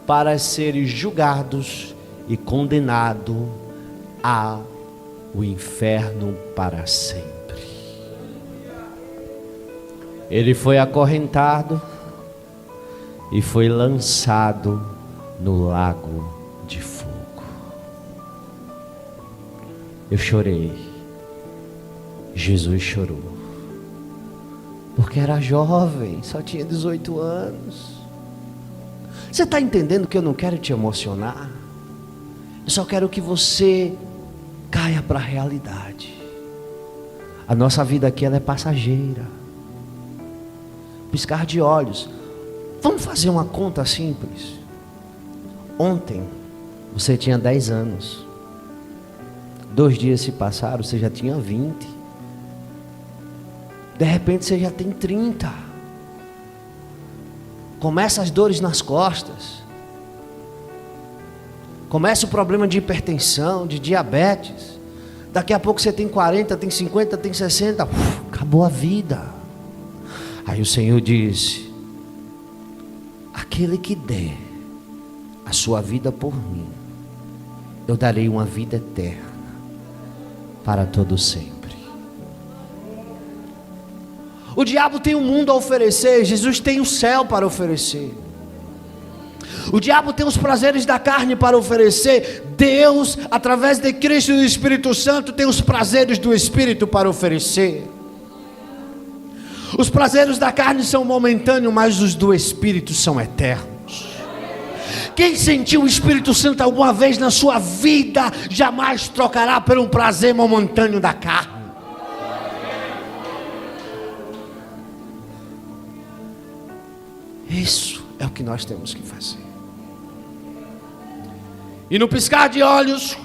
para seres julgados e condenado ao inferno para sempre. Ele foi acorrentado e foi lançado no lago de fogo. Eu chorei. Jesus chorou. Porque era jovem, só tinha 18 anos. Você está entendendo que eu não quero te emocionar? Eu só quero que você caia para a realidade. A nossa vida aqui ela é passageira. Piscar de olhos. Vamos fazer uma conta simples. Ontem você tinha 10 anos. 2 dias se passaram, você já tinha 20. De repente você já tem 30. Começa as dores nas costas. Começa o problema de hipertensão, de diabetes. Daqui a pouco você tem 40, tem 50, tem 60. Acabou a vida. Aí o Senhor diz: aquele que der a sua vida por mim, eu darei uma vida eterna para todo sempre. O diabo tem o mundo a oferecer, Jesus tem o céu para oferecer. O diabo tem os prazeres da carne para oferecer. Deus, através de Cristo e do Espírito Santo, tem os prazeres do Espírito para oferecer. Os prazeres da carne são momentâneos, mas os do Espírito são eternos. Quem sentiu o Espírito Santo alguma vez na sua vida, jamais trocará por um prazer momentâneo da carne. Isso é o que nós temos que fazer. E no piscar de olhos,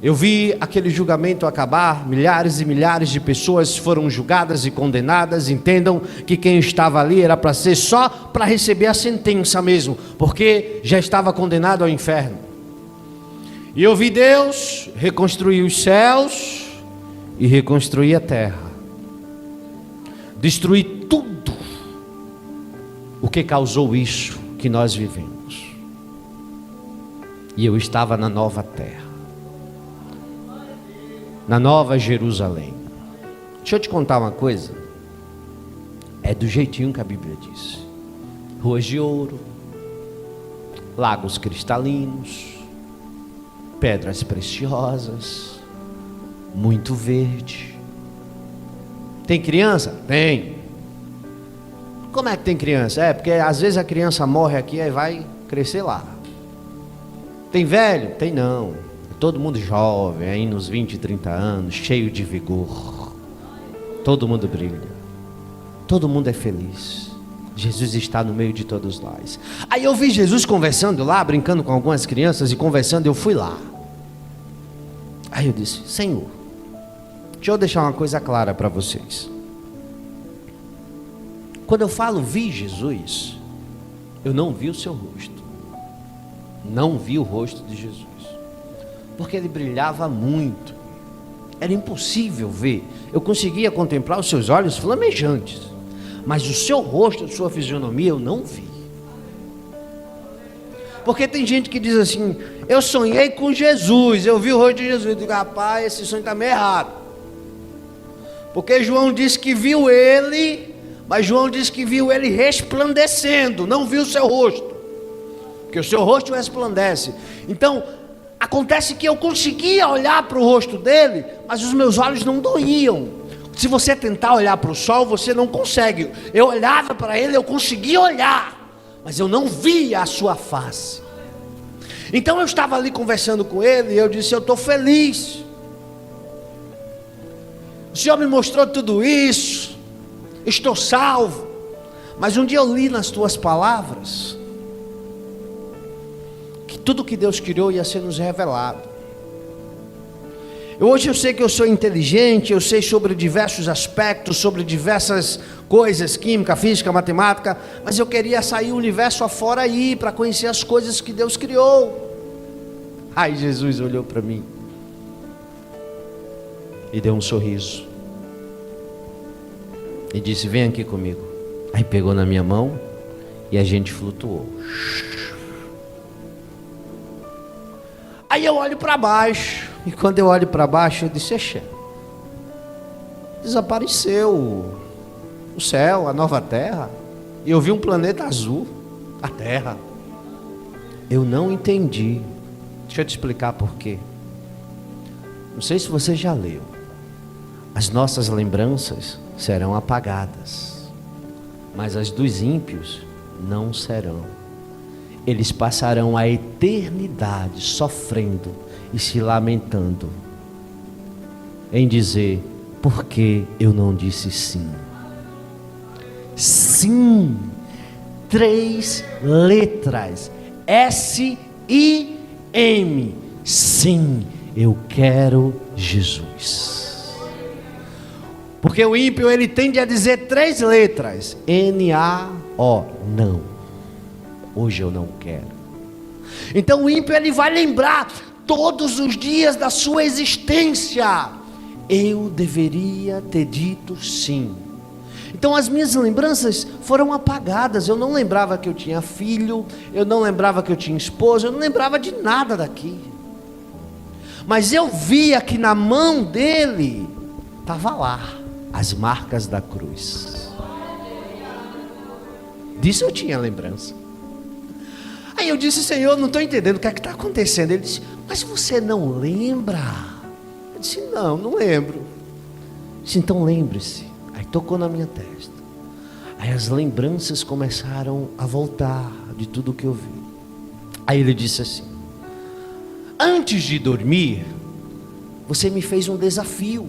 eu vi aquele julgamento acabar. Milhares e milhares de pessoas foram julgadas e condenadas. Entendam que quem estava ali era para ser só para receber a sentença mesmo, porque já estava condenado ao inferno. E eu vi Deus reconstruir os céus e reconstruir a terra, destruir tudo o que causou isso que nós vivemos. E eu estava na nova terra, na nova Jerusalém. Deixa eu te contar uma coisa. É do jeitinho que a Bíblia diz. Ruas de ouro, lagos cristalinos, pedras preciosas, muito verde. Tem criança? Tem. Como é que tem criança? É, porque às vezes a criança morre aqui e vai crescer lá. Tem velho? Tem não. Todo mundo jovem, aí nos 20, 30 anos, cheio de vigor. Todo mundo brilha. Todo mundo é feliz. Jesus está no meio de todos nós. Aí eu vi Jesus conversando lá, brincando com algumas crianças e conversando, eu fui lá. Aí eu disse: Senhor, deixa eu deixar uma coisa clara para vocês. Quando eu falo vi Jesus, eu não vi o seu rosto. Não vi o rosto de Jesus, porque ele brilhava muito. Era impossível ver. Eu conseguia contemplar os seus olhos flamejantes, mas o seu rosto, a sua fisionomia, eu não vi. Porque tem gente que diz assim: eu sonhei com Jesus, eu vi o rosto de Jesus. Eu digo: rapaz, esse sonho está meio errado. Porque João disse que viu ele, Mas João diz que viu ele resplandecendo, não viu o seu rosto, porque o seu rosto resplandece. Então, acontece que eu conseguia olhar para o rosto dele, mas os meus olhos não doíam. Se você tentar olhar para o sol, você não consegue. Eu olhava para ele, eu conseguia olhar, mas eu não via a sua face. Então eu estava ali conversando com ele, e eu disse: eu estou feliz. O Senhor me mostrou tudo isso, estou salvo. Mas um dia eu li nas tuas palavras que tudo que Deus criou ia ser nos revelado. Hoje eu sei que eu sou inteligente, eu sei sobre diversos aspectos, sobre diversas coisas, química, física, matemática, mas eu queria sair o universo afora aí, para conhecer as coisas que Deus criou. Aí Jesus olhou para mim e deu um sorriso e disse: vem aqui comigo. Aí pegou na minha mão e a gente flutuou. Aí eu olho para baixo, e quando eu olho para baixo eu disse: Exe, desapareceu o céu, a nova terra, e eu vi um planeta azul, a terra. Eu não entendi. Deixa eu te explicar por quê. Não sei se você já leu. As nossas lembranças serão apagadas, mas as dos ímpios não serão. Eles passarão a eternidade sofrendo e se lamentando, em dizer: por que eu não disse sim? Sim, 3 letras, S-I-M, sim, eu quero Jesus. Porque o ímpio, ele tende a dizer 3 letras, N-A-O, não, hoje eu não quero. Então o ímpio, ele vai lembrar todos os dias da sua existência: eu deveria ter dito sim. Então as minhas lembranças foram apagadas. Eu não lembrava que eu tinha filho, eu não lembrava que eu tinha esposa, eu não lembrava de nada daqui. Mas eu via que na mão dele estava lá as marcas da cruz. Disso eu tinha lembrança. Aí eu disse: Senhor, não estou entendendo o que é que está acontecendo. Ele disse: mas você não lembra? Eu disse: não lembro. Ele disse: então lembre-se. Aí tocou na minha testa. Aí as lembranças começaram a voltar de tudo que eu vi. Aí ele disse assim: antes de dormir, você me fez um desafio.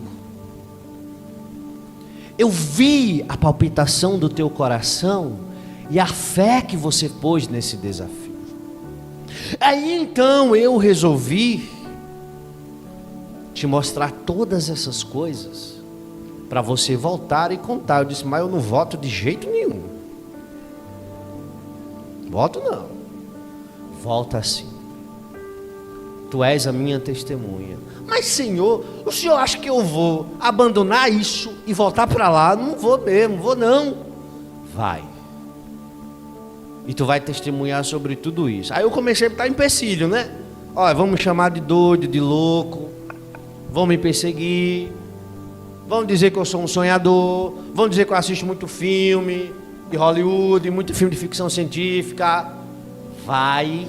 Eu vi a palpitação do teu coração e a fé que você pôs nesse desafio. Aí então eu resolvi te mostrar todas essas coisas para você voltar e contar. Eu disse: mas eu não voto de jeito nenhum. Voto não. Volta assim. Tu és a minha testemunha. Mas Senhor, o Senhor acha que eu vou abandonar isso e voltar para lá? Não vou mesmo, vou não. Vai. E tu vai testemunhar sobre tudo isso. Aí eu comecei a botar empecilho, né? Olha, vão me chamar de doido, de louco, vão me perseguir, vão dizer que eu sou um sonhador, vão dizer que eu assisto muito filme de Hollywood, muito filme de ficção científica. Vai,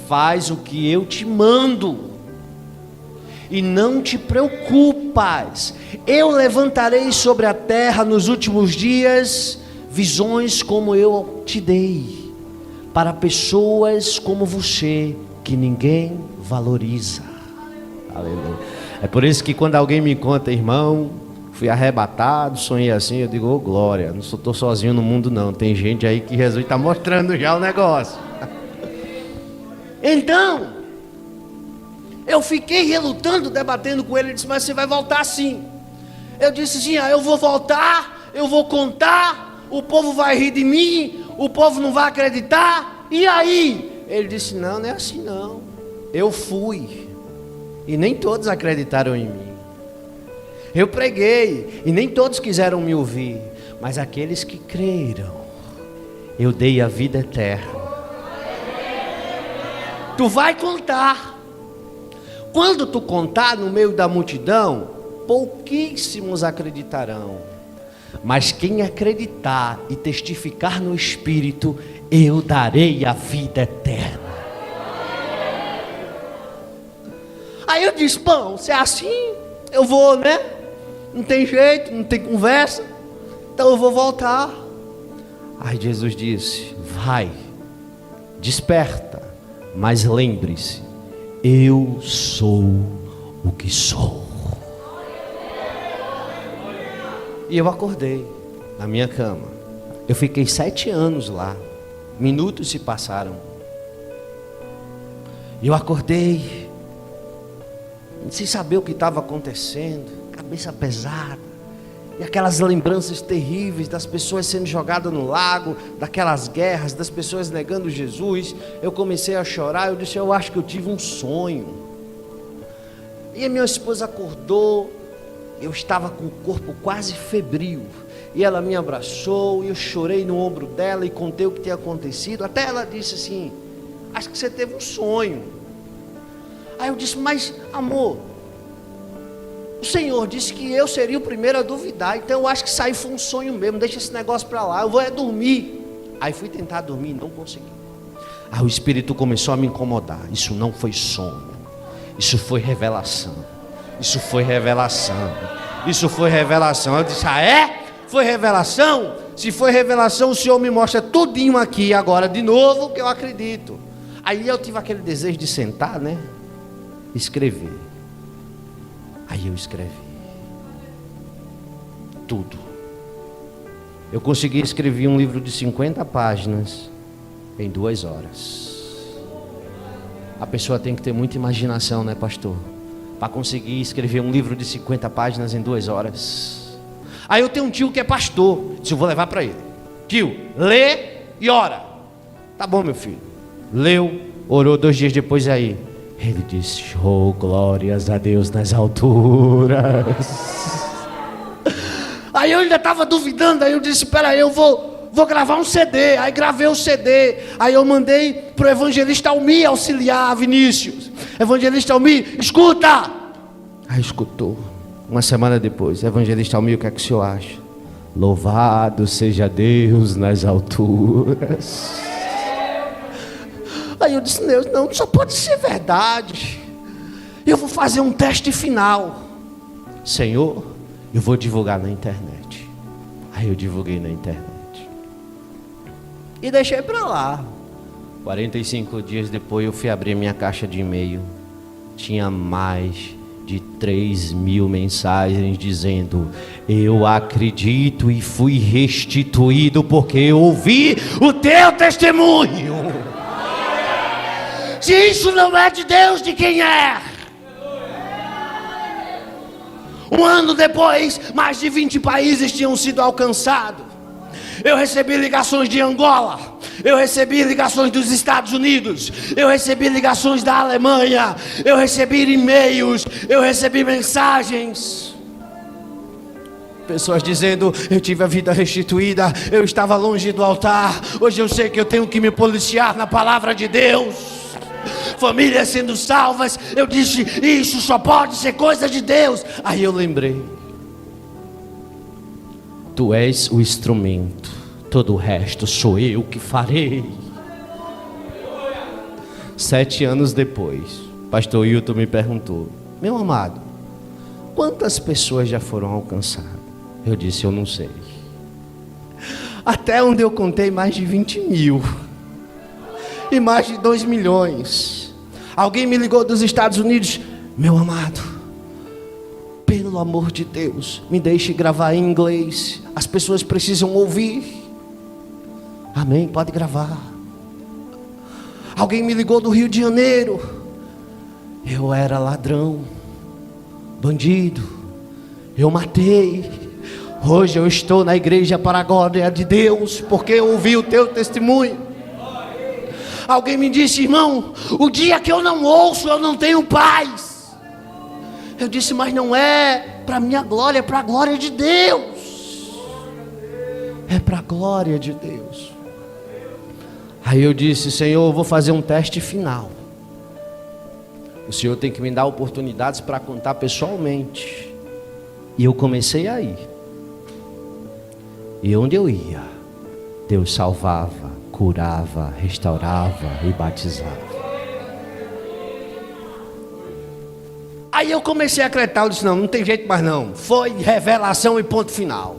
faz o que eu te mando e não te preocupas. Eu levantarei sobre a terra nos últimos dias visões como eu te dei, para pessoas como você, que ninguém valoriza. Aleluia. É por isso que quando alguém me conta: irmão, fui arrebatado, sonhei assim, eu digo: ô glória, não estou sozinho no mundo não, tem gente aí que Jesus está mostrando já o negócio. Então eu fiquei relutando, debatendo com ele. Ele disse: mas você vai voltar sim. Eu disse: sim, eu vou voltar, eu vou contar, o povo vai rir de mim, o povo não vai acreditar, e aí? Ele disse: não é assim não. Eu fui e nem todos acreditaram em mim. Eu preguei e nem todos quiseram me ouvir, mas aqueles que creram, eu dei a vida eterna. Tu vai contar. Quando tu contar no meio da multidão, pouquíssimos acreditarão. Mas quem acreditar e testificar no Espírito, eu darei a vida eterna. Aí eu disse, bom, se é assim, eu vou, né? Não tem jeito, não tem conversa, então eu vou voltar. Aí Jesus disse, vai, desperta, mas lembre-se, eu sou o que sou. E eu acordei na minha cama. Eu fiquei 7 anos lá. Minutos se passaram. E eu acordei, sem saber o que estava acontecendo, cabeça pesada. E aquelas lembranças terríveis das pessoas sendo jogadas no lago, daquelas guerras, das pessoas negando Jesus. Eu comecei a chorar, eu disse, eu acho que eu tive um sonho. E a minha esposa acordou, eu estava com o corpo quase febril. E ela me abraçou, e eu chorei no ombro dela e contei o que tinha acontecido. Até ela disse assim, acho que você teve um sonho. Aí eu disse, mas amor, o Senhor disse que eu seria o primeiro a duvidar, então eu acho que isso aí foi um sonho mesmo, deixa esse negócio para lá, eu vou dormir. Aí fui tentar dormir, não consegui. Aí o Espírito começou a me incomodar, isso não foi sono, isso foi revelação, isso foi revelação, isso foi revelação. Eu disse, ah é? Foi revelação? Se foi revelação, o Senhor me mostra tudinho aqui agora de novo, que eu acredito. Aí eu tive aquele desejo de sentar, né? Escrever. Aí eu escrevi tudo. Eu consegui escrever um livro de 50 páginas em 2 horas. A pessoa tem que ter muita imaginação, né, pastor? Para conseguir escrever um livro de 50 páginas em 2 horas. Aí eu tenho um tio que é pastor, disse, eu vou levar para ele. Tio, lê e ora. Tá bom, meu filho. Leu, orou 2 dias depois aí. Ele disse, oh, glórias a Deus nas alturas. Aí eu ainda estava duvidando, aí eu disse, espera aí, eu vou gravar um CD. Aí gravei o CD, aí eu mandei para o evangelista Almi auxiliar Vinícius. Evangelista Almi, escuta! Aí escutou. Uma semana depois, evangelista Almi, o que é que o senhor acha? Louvado seja Deus nas alturas. Aí eu disse, Deus, não, só pode ser verdade. Eu vou fazer um teste final. Senhor, eu vou divulgar na internet. Aí eu divulguei na internet. E deixei para lá. 45 dias depois eu fui abrir minha caixa de e-mail. Tinha mais de 3.000 mensagens dizendo, eu acredito e fui restituído porque eu ouvi o teu testemunho. Se isso não é de Deus, de quem é? 1 ano depois, mais de 20 países tinham sido alcançados. Eu recebi ligações de Angola, eu recebi ligações dos Estados Unidos, eu recebi ligações da Alemanha, eu recebi e-mails, eu recebi mensagens. Pessoas dizendo, eu tive a vida restituída, eu estava longe do altar, hoje eu sei que eu tenho que me policiar na palavra de Deus. Famílias sendo salvas, eu disse, isso só pode ser coisa de Deus. Aí eu lembrei, tu és o instrumento, todo o resto sou eu que farei. 7 anos depois, pastor Hilton me perguntou, meu amado, quantas pessoas já foram alcançadas? Eu disse, eu não sei. Até onde eu contei, mais de 20.000. E mais de 2 milhões. Alguém me ligou dos Estados Unidos, meu amado, pelo amor de Deus, me deixe gravar em inglês, as pessoas precisam ouvir. Amém, pode gravar. Alguém me ligou do Rio de Janeiro, eu era ladrão, bandido, eu matei, hoje eu estou na igreja para a glória de Deus, porque eu ouvi o teu testemunho. Alguém me disse, irmão, o dia que eu não ouço, eu não tenho paz. Eu disse, mas não é para minha glória, é para a glória de Deus. É para a glória de Deus. Aí eu disse, Senhor, eu vou fazer um teste final. O Senhor tem que me dar oportunidades para contar pessoalmente. E eu comecei aí. E onde eu ia, Deus salvava, curava, restaurava e batizava. Aí eu comecei a acreditar, eu disse, não tem jeito mais não. Foi revelação e ponto final.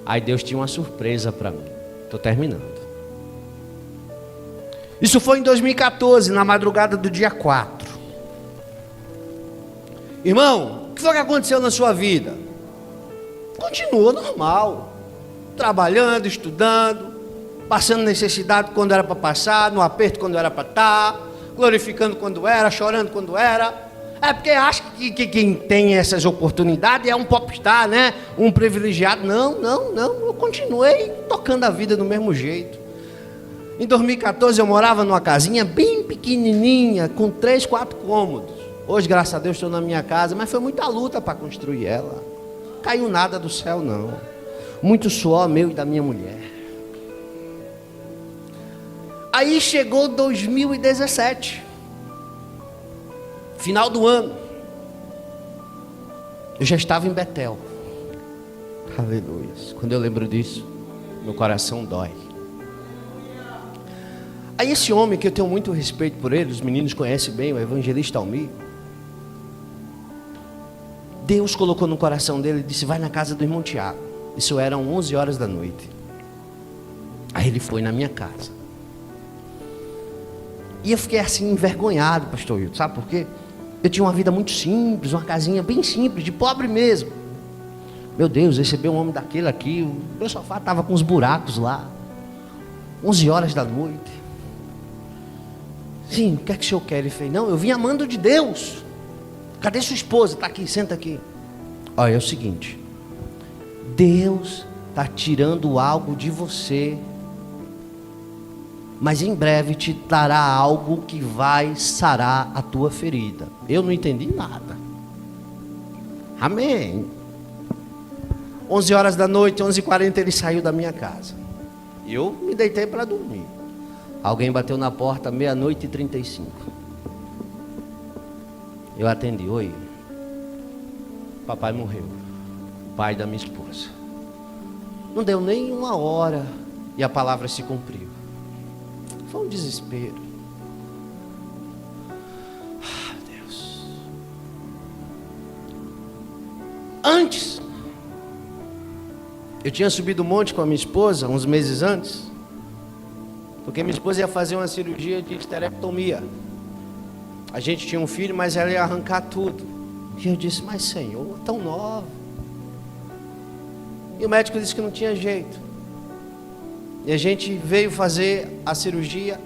Aí Deus tinha uma surpresa para mim. Estou terminando. Isso foi em 2014, na madrugada do dia 4. Irmão, o que foi que aconteceu na sua vida? Continuou normal. Trabalhando, estudando, passando necessidade quando era para passar, no aperto quando era para estar, glorificando quando era, chorando quando era. É porque acha que quem tem essas oportunidades é um popstar, né? Um privilegiado. Não. Eu continuei tocando a vida do mesmo jeito. Em 2014 eu morava numa casinha bem pequenininha, com 3, 4 cômodos. Hoje, graças a Deus, estou na minha casa, mas foi muita luta para construir ela. Caiu nada do céu, não. Muito suor meu e da minha mulher. Aí chegou 2017. Final do ano. Eu já estava em Betel. Aleluia. Quando eu lembro disso, meu coração dói. Aí esse homem, que eu tenho muito respeito por ele, os meninos conhecem bem, o evangelista Almir, Deus colocou no coração dele e disse, vai na casa do irmão Tiago. Isso eram 11 horas da noite. Aí ele foi na minha casa. E eu fiquei assim envergonhado, pastor Hilton, sabe por quê? Eu tinha uma vida muito simples, uma casinha bem simples, de pobre mesmo. Meu Deus, receber um homem daquele aqui, o meu sofá estava com os buracos lá. 11 horas da noite. Sim, o que é que o senhor quer? Ele fez, não, eu vim amando de Deus. Cadê sua esposa? Está aqui, senta aqui. Olha, é o seguinte, Deus está tirando algo de você, mas em breve te dará algo que vai sarar a tua ferida. Eu não entendi nada. Amém. 11 horas da noite, 11h40, ele saiu da minha casa. Eu me deitei para dormir. Alguém bateu na porta, 00:35. Eu atendi, oi. Papai morreu. Pai da minha esposa. Não deu nem 1 hora e a palavra se cumpriu. Foi um desespero. Ah, Deus. Antes, eu tinha subido um monte com a minha esposa, uns meses antes, porque minha esposa ia fazer uma cirurgia de esterectomia. A gente tinha um filho, mas ela ia arrancar tudo. E eu disse, mas Senhor, tão nova. E o médico disse que não tinha jeito. E a gente veio fazer a cirurgia.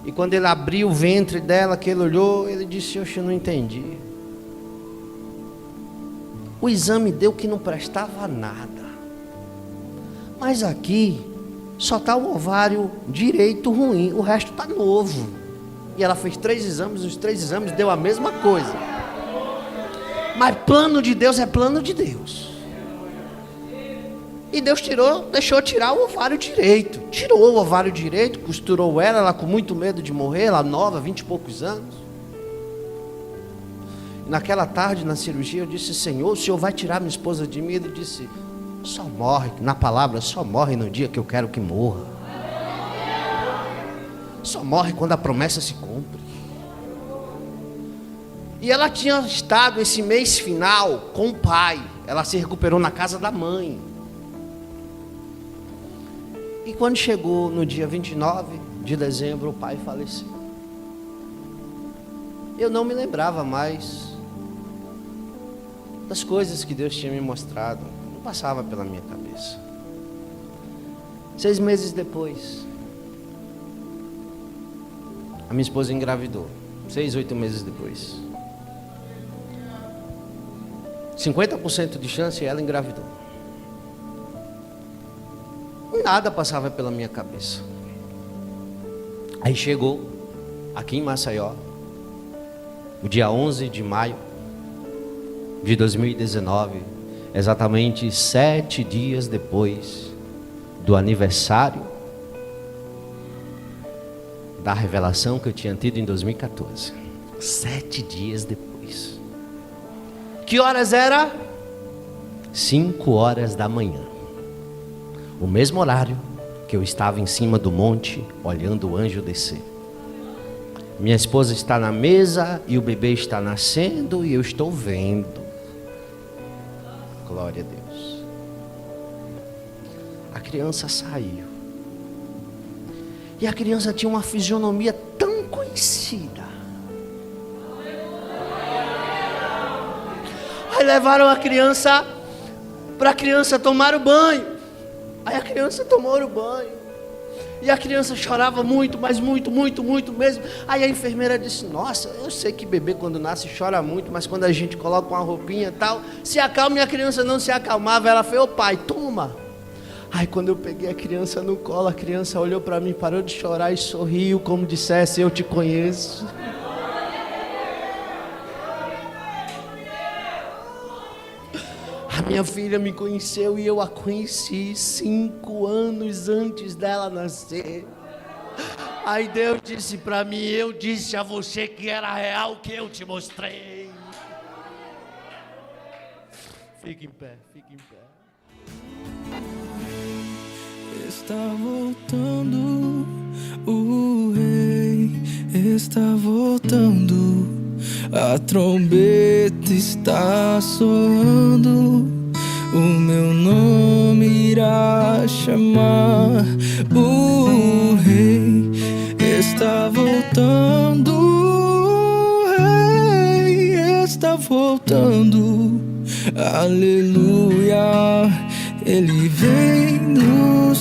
E quando ele abriu o ventre dela, que ele olhou, ele disse, eu não entendi. O exame deu que não prestava nada. Mas aqui só está o ovário direito ruim, o resto está novo. E ela fez 3 exames, os 3 exames deu a mesma coisa. Mas plano de Deus é plano de Deus. E Deus deixou tirar o ovário direito. Tirou o ovário direito, costurou ela com muito medo de morrer, ela nova, 20 e poucos anos. E naquela tarde, na cirurgia, eu disse, Senhor, o Senhor vai tirar minha esposa de mim? Ele disse, só morre, na palavra, só morre no dia que eu quero que morra. Só morre quando a promessa se cumpre. E ela tinha estado esse mês final com o pai. Ela se recuperou na casa da mãe. E quando chegou no dia 29 de dezembro, o pai faleceu. Eu não me lembrava mais das coisas que Deus tinha me mostrado. Não passava pela minha cabeça. 6 meses depois, a minha esposa engravidou. 6, 8 meses depois. 50% de chance e ela engravidou. Nada passava pela minha cabeça. Aí chegou, aqui em Maceió, o dia 11 de maio de 2019, exatamente 7 dias depois do aniversário da revelação que eu tinha tido em 2014. 7 dias depois. Que horas era? 5 horas da manhã. O mesmo horário que eu estava em cima do monte, olhando o anjo descer. Minha esposa está na mesa e o bebê está nascendo e eu estou vendo. Glória a Deus. A criança saiu. E a criança tinha uma fisionomia tão conhecida. Aí levaram a criança para a criança tomar o banho. Aí a criança tomou o banho. E a criança chorava muito, mas muito mesmo. Aí a enfermeira disse: nossa, eu sei que bebê quando nasce chora muito, mas quando a gente coloca uma roupinha e tal, se acalma. E a criança não se acalmava. Ela fez: ô pai, toma. Aí quando eu peguei a criança no colo, a criança olhou para mim, parou de chorar e sorriu, como dissesse: eu te conheço. A minha filha me conheceu e eu a conheci 5 anos antes dela nascer. Aí Deus disse para mim: eu disse a você que era real o que eu te mostrei. Fique em pé, fique em pé. Está voltando, o rei está voltando. A trombeta está soando, o meu nome irá chamar. O rei está voltando, o rei está voltando. Aleluia, ele vem nos